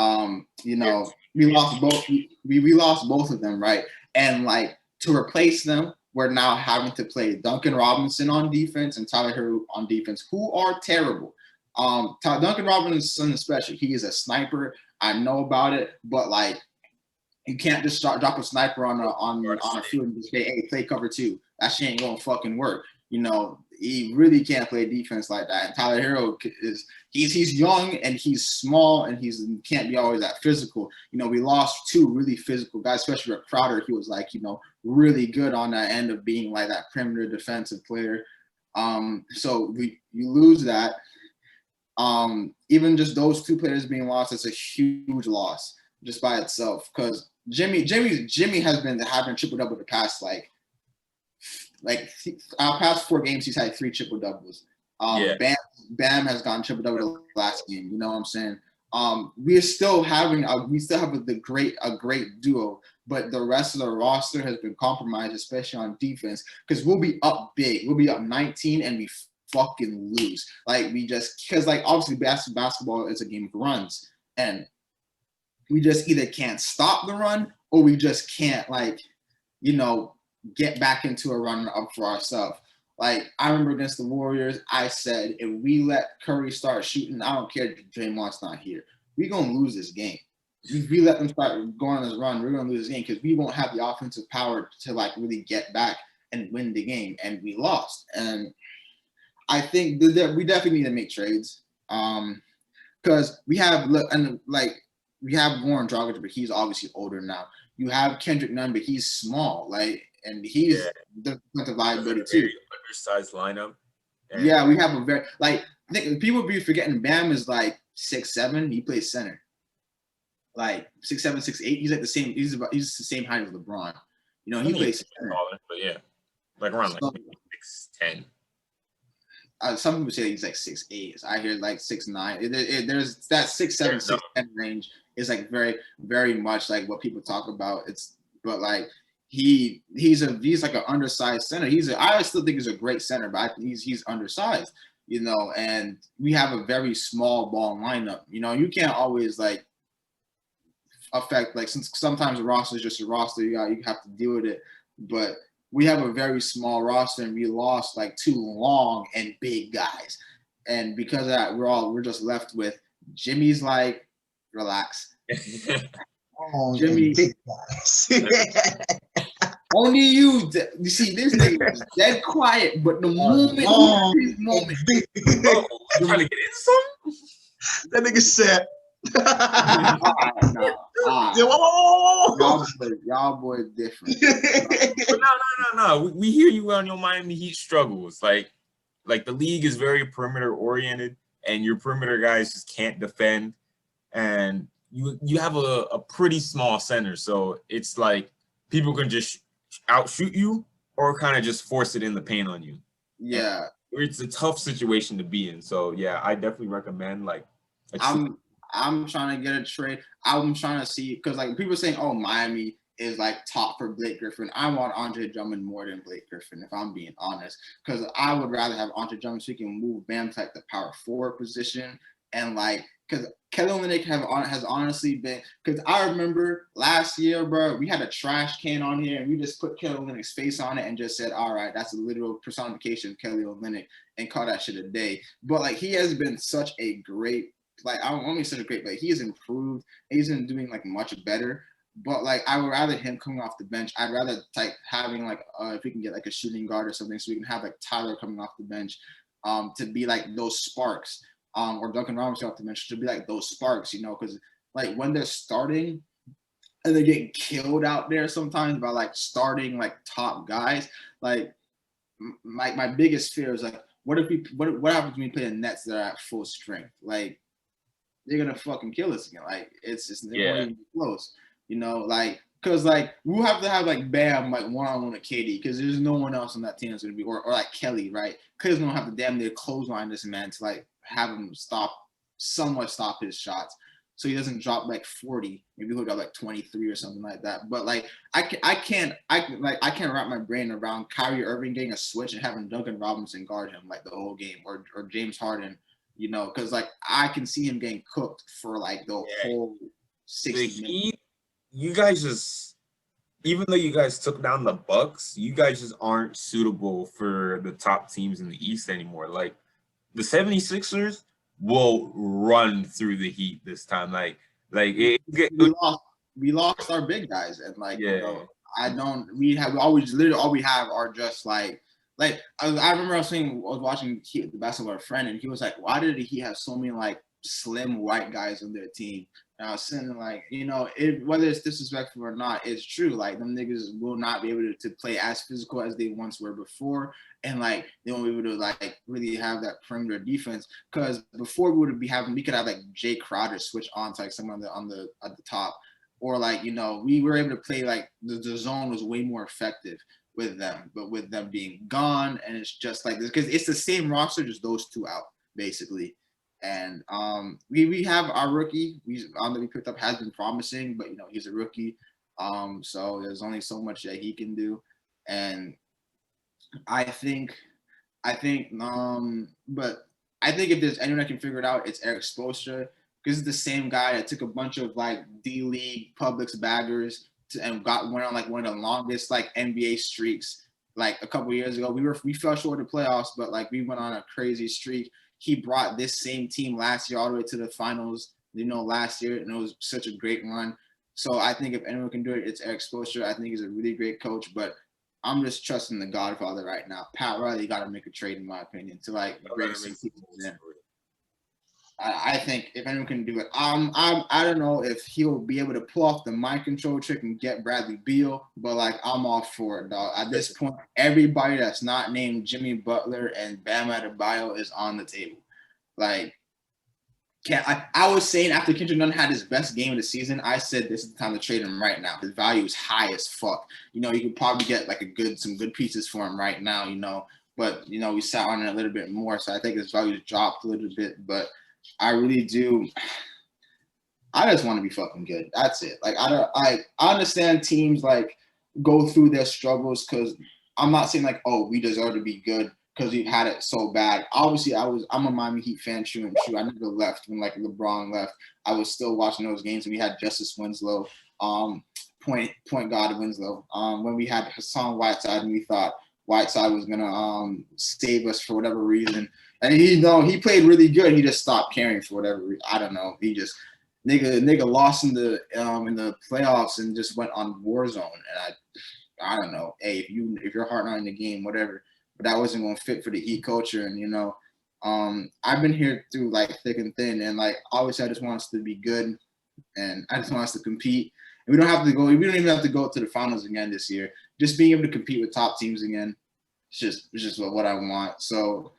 we lost both. We lost both of them, right? And to replace them, we're now having to play Duncan Robinson on defense and Tyler Herro on defense, who are terrible. Duncan Robinson especially, he is a sniper. I know about it, but you can't just drop a sniper on a field and just say, "Hey, play cover 2." That shit ain't gonna fucking work. He really can't play defense like that. And Tyler Herro he's young and he's small and he can't be always that physical. We lost 2 really physical guys, especially with Crowder. He was really good on that end of being that perimeter defensive player. So you lose that. Even just those 2 players being lost, it's a huge loss just by itself. Because Jimmy has been having triple double the past our past 4 games, he's had 3 triple doubles. Bam has gone triple double the last game. You know what I'm saying? We still have a great duo, but the rest of the roster has been compromised, especially on defense, because we'll be up big. We'll be up 19 and we fucking lose. Because obviously basketball is a game of runs, and we just either can't stop the run or we just can't get back into a run up for ourselves. Like, I remember against the Warriors, I said, if we let Curry start shooting, I don't care if Draymond's not here. We're going to lose this game. If we let them start going on this run, we're going to lose this game because we won't have the offensive power to, like, really get back and win the game. And we lost. And I think that we definitely need to make trades. Because we have, we have Goran Dragic, but he's obviously older now. You have Kendrick Nunn, but he's small, and he's the defensive liability too. Undersized lineup. Yeah, we have a very I think people be forgetting Bam is like 6'7". He plays center, like 6'7", 6'8". He's like the same. He's the same height as LeBron. You know, he plays center. Taller, but yeah, like around like 6'10". Some people say he's like 6'8". I hear like 6'9". There's that 6'7", 6'10" range is like very, very much like what people talk about. But like he's like an undersized center. I still think he's a great center, but he's undersized, you know. And we have a very small ball lineup. You know, you can't always like affect since sometimes the roster is just a roster. You have to deal with it, but we have a very small roster and we lost like 2 long and big guys. And because of that, we're just left with Jimmy's like, relax. Jimmy, big guys. Only you see, this nigga is dead quiet, but the moment, oh, trying to get in something? That nigga said, y'all boys different. But no. We hear you on your Miami Heat struggles. Like the league is very perimeter oriented, and your perimeter guys just can't defend. And you have a pretty small center, so it's like people can just outshoot you or kind of just force it in the paint on you. Yeah, and it's a tough situation to be in. So yeah, I definitely recommend I'm trying to get a trade. I'm trying to see because like people are saying, oh, Miami is like top for Blake Griffin. I want Andre Drummond more than Blake Griffin, if I'm being honest, because I would rather have Andre Drummond so he can move Bam to like the power forward position and because Kelly Olynyk has honestly been, because I remember last year, bro, we had a trash can on here and we just put Kelly Olynyk's face on it and just said, all right, that's a literal personification of Kelly Olynyk and call that shit a day. But like he has been such a great, I don't want to say such a great, but he has improved. He's been doing like much better. But like I would rather him coming off the bench. I'd rather like having if we can get like a shooting guard or something, so we can have like Tyler coming off the bench, to be like those sparks. Or Duncan Robinson off the bench to be like those sparks, you know, because like when they're starting and they're getting killed out there sometimes by like starting like top guys, like my biggest fear is like what happens when we play the Nets that are at full strength? Like they're gonna fucking kill us again. Like it's just not even close, you know, like. Because like we'll have to have like Bam like one-on-one with KD because there's no one else on that team that's gonna be or like Kelly, right? Because we don't have to damn near clothesline this man to like have him somewhat stop his shots so he doesn't drop like 40. Maybe he'll drop like 23 or something like that. But like I can't wrap my brain around Kyrie Irving getting a switch and having Duncan Robinson guard him like the whole game or James Harden, you know, because like I can see him getting cooked for like the whole 60 minutes. You guys just, even though you guys took down the Bucks, you guys just aren't suitable for the top teams in the East anymore. Like the 76ers will run through the Heat this time. We lost our big guys and you know, all we have are just like I remember I was watching the basketball with a friend and he was like, why did he have so many like slim white guys on their team? And I was saying like, you know, whether it's disrespectful or not, it's true. Like them niggas will not be able to play as physical as they once were before, and like they won't be able to like really have that perimeter defense. Because before we could have like Jay Crowder switch on to like someone at the top, or like, you know, we were able to play like the zone was way more effective with them, but with them being gone, and it's just like this because it's the same roster, just those two out basically. And we have our rookie that we picked up has been promising, but you know he's a rookie, so there's only so much that he can do. And I think if there's anyone that can figure it out, it's Eric Spoelstra, because it's the same guy that took a bunch of like D-League Publix baggers and went on like one of the longest like NBA streaks like a couple years ago. We fell short of the playoffs, but like we went on a crazy streak. He brought this same team last year all the way to the finals, last year, and it was such a great run. So I think if anyone can do it, it's Eric Spoelstra. I think he's a really great coach, but I'm just trusting the Godfather right now. Pat Riley got to make a trade, in my opinion, to like bring some people in. I think if anyone can do it, I don't know if he'll be able to pull off the mind control trick and get Bradley Beal, but like I'm all for it, dog. At this point, everybody that's not named Jimmy Butler and Bam Adebayo is on the table. Like, I was saying after Kendrick Nunn had his best game of the season, I said this is the time to trade him right now. His value is high as fuck. You could probably get like some good pieces for him right now. But we sat on it a little bit more, so I think his value dropped a little bit, but. I really do. I just want to be fucking good. That's it. Like I understand teams like go through their struggles because I'm not saying like, oh, we deserve to be good because we had it so bad. Obviously, I'm a Miami Heat fan, true and true. I never left when like LeBron left. I was still watching those games, and we had Justice Winslow, point guard Winslow. When we had Hassan Whiteside, and we thought Whiteside was gonna save us for whatever reason. And he played really good. He just stopped caring for whatever reason. I don't know. He just nigga lost in the playoffs and just went on Warzone. And I don't know. Hey, if your heart not in the game, whatever. But that wasn't going to fit for the Heat culture. And I've been here through like thick and thin. And like obviously, I just want us to be good, and I just want us to compete. And we don't even have to go to the finals again this year. Just being able to compete with top teams again. It's just what I want. So.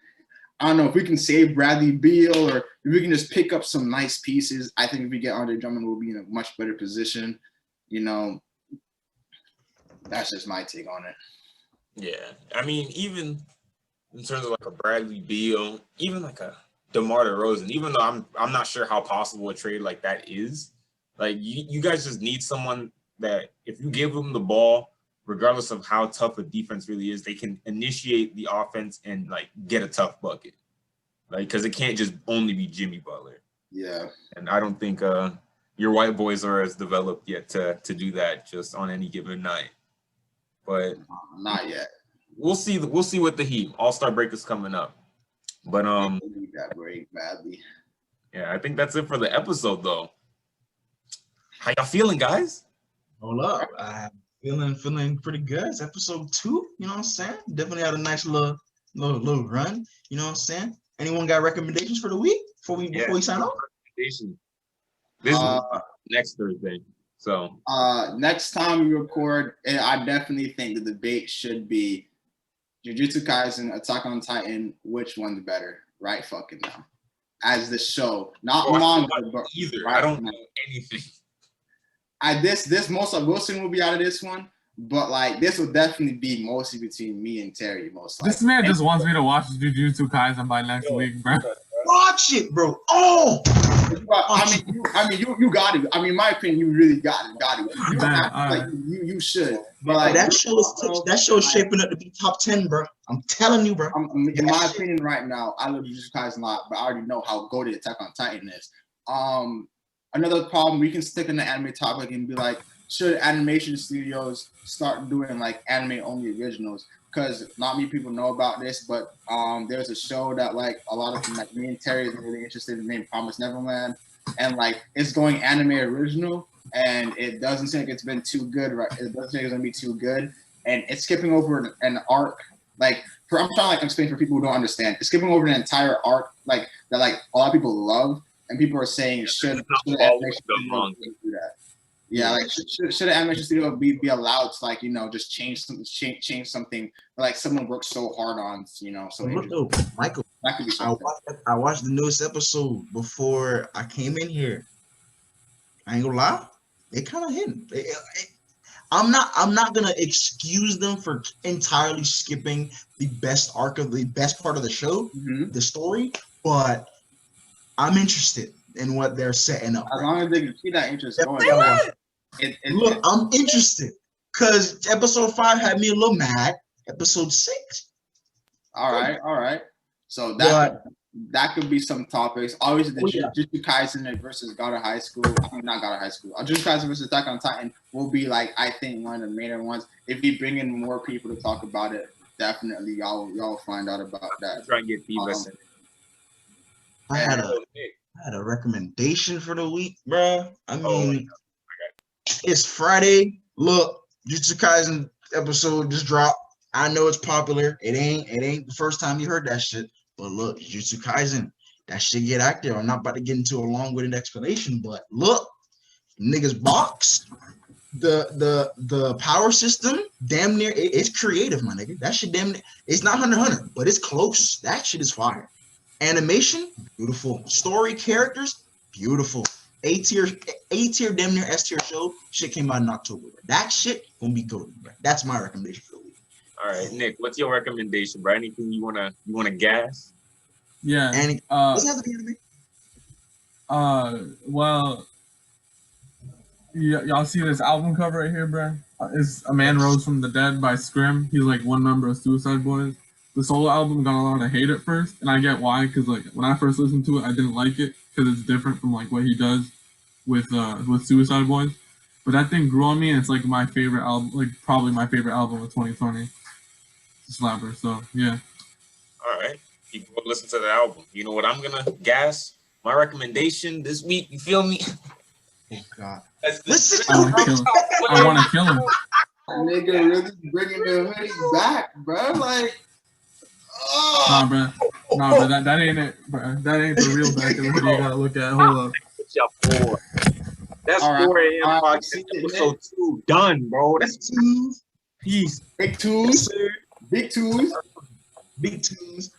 I don't know if we can save Bradley Beal or if we can just pick up some nice pieces. I think if we get Andre Drummond, we'll be in a much better position. That's just my take on it. Yeah, I mean, even in terms of like a Bradley Beal, even like a DeMar DeRozan, even though I'm not sure how possible a trade like that is, like you guys just need someone that if you give them the ball, regardless of how tough a defense really is, they can initiate the offense and like get a tough bucket. Like, because it can't just only be Jimmy Butler. Yeah. And I don't think your white boys are as developed yet to do that just on any given night. But not yet. We'll see with the Heat. All-Star break is coming up. But we need that break badly. Yeah, I think that's it for the episode though. How y'all feeling, guys? Hold up. Feeling pretty good. It's episode 2, you know what I'm saying? Definitely had a nice little run, you know what I'm saying? Anyone got recommendations for the week before we sign off? This is next Thursday. So next time we record, I definitely think the debate should be Jujutsu Kaisen, Attack on Titan, which one's better? Right fucking now. As the show. Not manga, but either. Right, I don't know anything. Wilson will be out of this one, but like this will definitely be mostly between me and Terry. This man just wants me to watch Jujutsu Kaisen by next week, bro. Watch it, bro. Oh, I mean, you got it. I mean, in my opinion, you really got it. You don't have to, like you should. But like, that show is shaping up to be top 10, bro. I'm telling you, bro. In my opinion, right now, I love Jujutsu Kaisen a lot, but I already know how goated Attack on Titan is. Another problem, we can stick in the anime topic and be like, should animation studios start doing like anime only originals? Because not many people know about this, but there's a show that like a lot of like me and Terry is really interested in named Promised Neverland, and like it's going anime original, and it doesn't seem like it's been too good, right? It doesn't seem like it's gonna be too good, and it's skipping over an arc. Like I'm trying to like explain for people who don't understand. It's skipping over an entire arc like that like a lot of people love. And people are saying should the animation studio do that? Yeah, like should the animation studio be allowed to like just change something like someone worked so hard on so Michael, that could be something. I watched the newest episode before I came in here. I ain't gonna lie, it kind of hit. I'm not gonna excuse them for entirely skipping the best part of the show, the story, but I'm interested in what they're setting up. As long as they can keep that interest going. Look, I'm interested because episode 5 had me a little mad. Episode 6. All right. So that that could be some topics. Obviously, the Oh, yeah. Jujutsu Kaisen versus God of High School. I mean, not God of High School. Jujutsu Kaisen versus Attack on Titan will be like, I think, one of the main ones. If you bring in more people to talk about it, definitely y'all find out about that. Try and get feedback. I had a recommendation for the week, bro. I mean, it's Friday. Look, Jujutsu Kaisen episode just dropped. I know it's popular. It ain't the first time you heard that shit. But look, Jujutsu Kaisen, that shit get active. I'm not about to get into a long-winded explanation, but look, niggas box. The power system, damn near, it's creative, my nigga. That shit damn near, it's not Hunter x Hunter, but it's close. That shit is fire. Animation, beautiful. Story, characters, beautiful. A tier, damn near S tier show. Shit came out in October. That shit gonna be good, bro. That's my recommendation for the week. All right, Nick, what's your recommendation, bro? Anything you wanna gas? Yeah. And doesn't have to be anime. Well, y'all see this album cover right here, bro? It's A Man Rose from the Dead by Scrim. He's like one member of Suicide Boys. The solo album got a lot of hate at first, and I get why, because like when I first listened to it, I didn't like it because it's different from like what he does with Suicide Boys. But that thing grew on me, and it's like my favorite album, like probably my favorite album of 2020. It's a slapper, so yeah. All right, you can go listen to the album. You know what I'm gonna gas? My recommendation this week. You feel me? Oh God. Listen, I want to kill him. I want to kill him. Nigga really bringing the hoodie back, bro. Like, Nah, bro. Nah, bro. That ain't it, bro. That ain't the real back of the hoodie you gotta look at. Hold up. That's All right. 4 a.m. All right. podcast episode 2 done, bro. That's 2. Peace. Big twos, big twos. Big twos.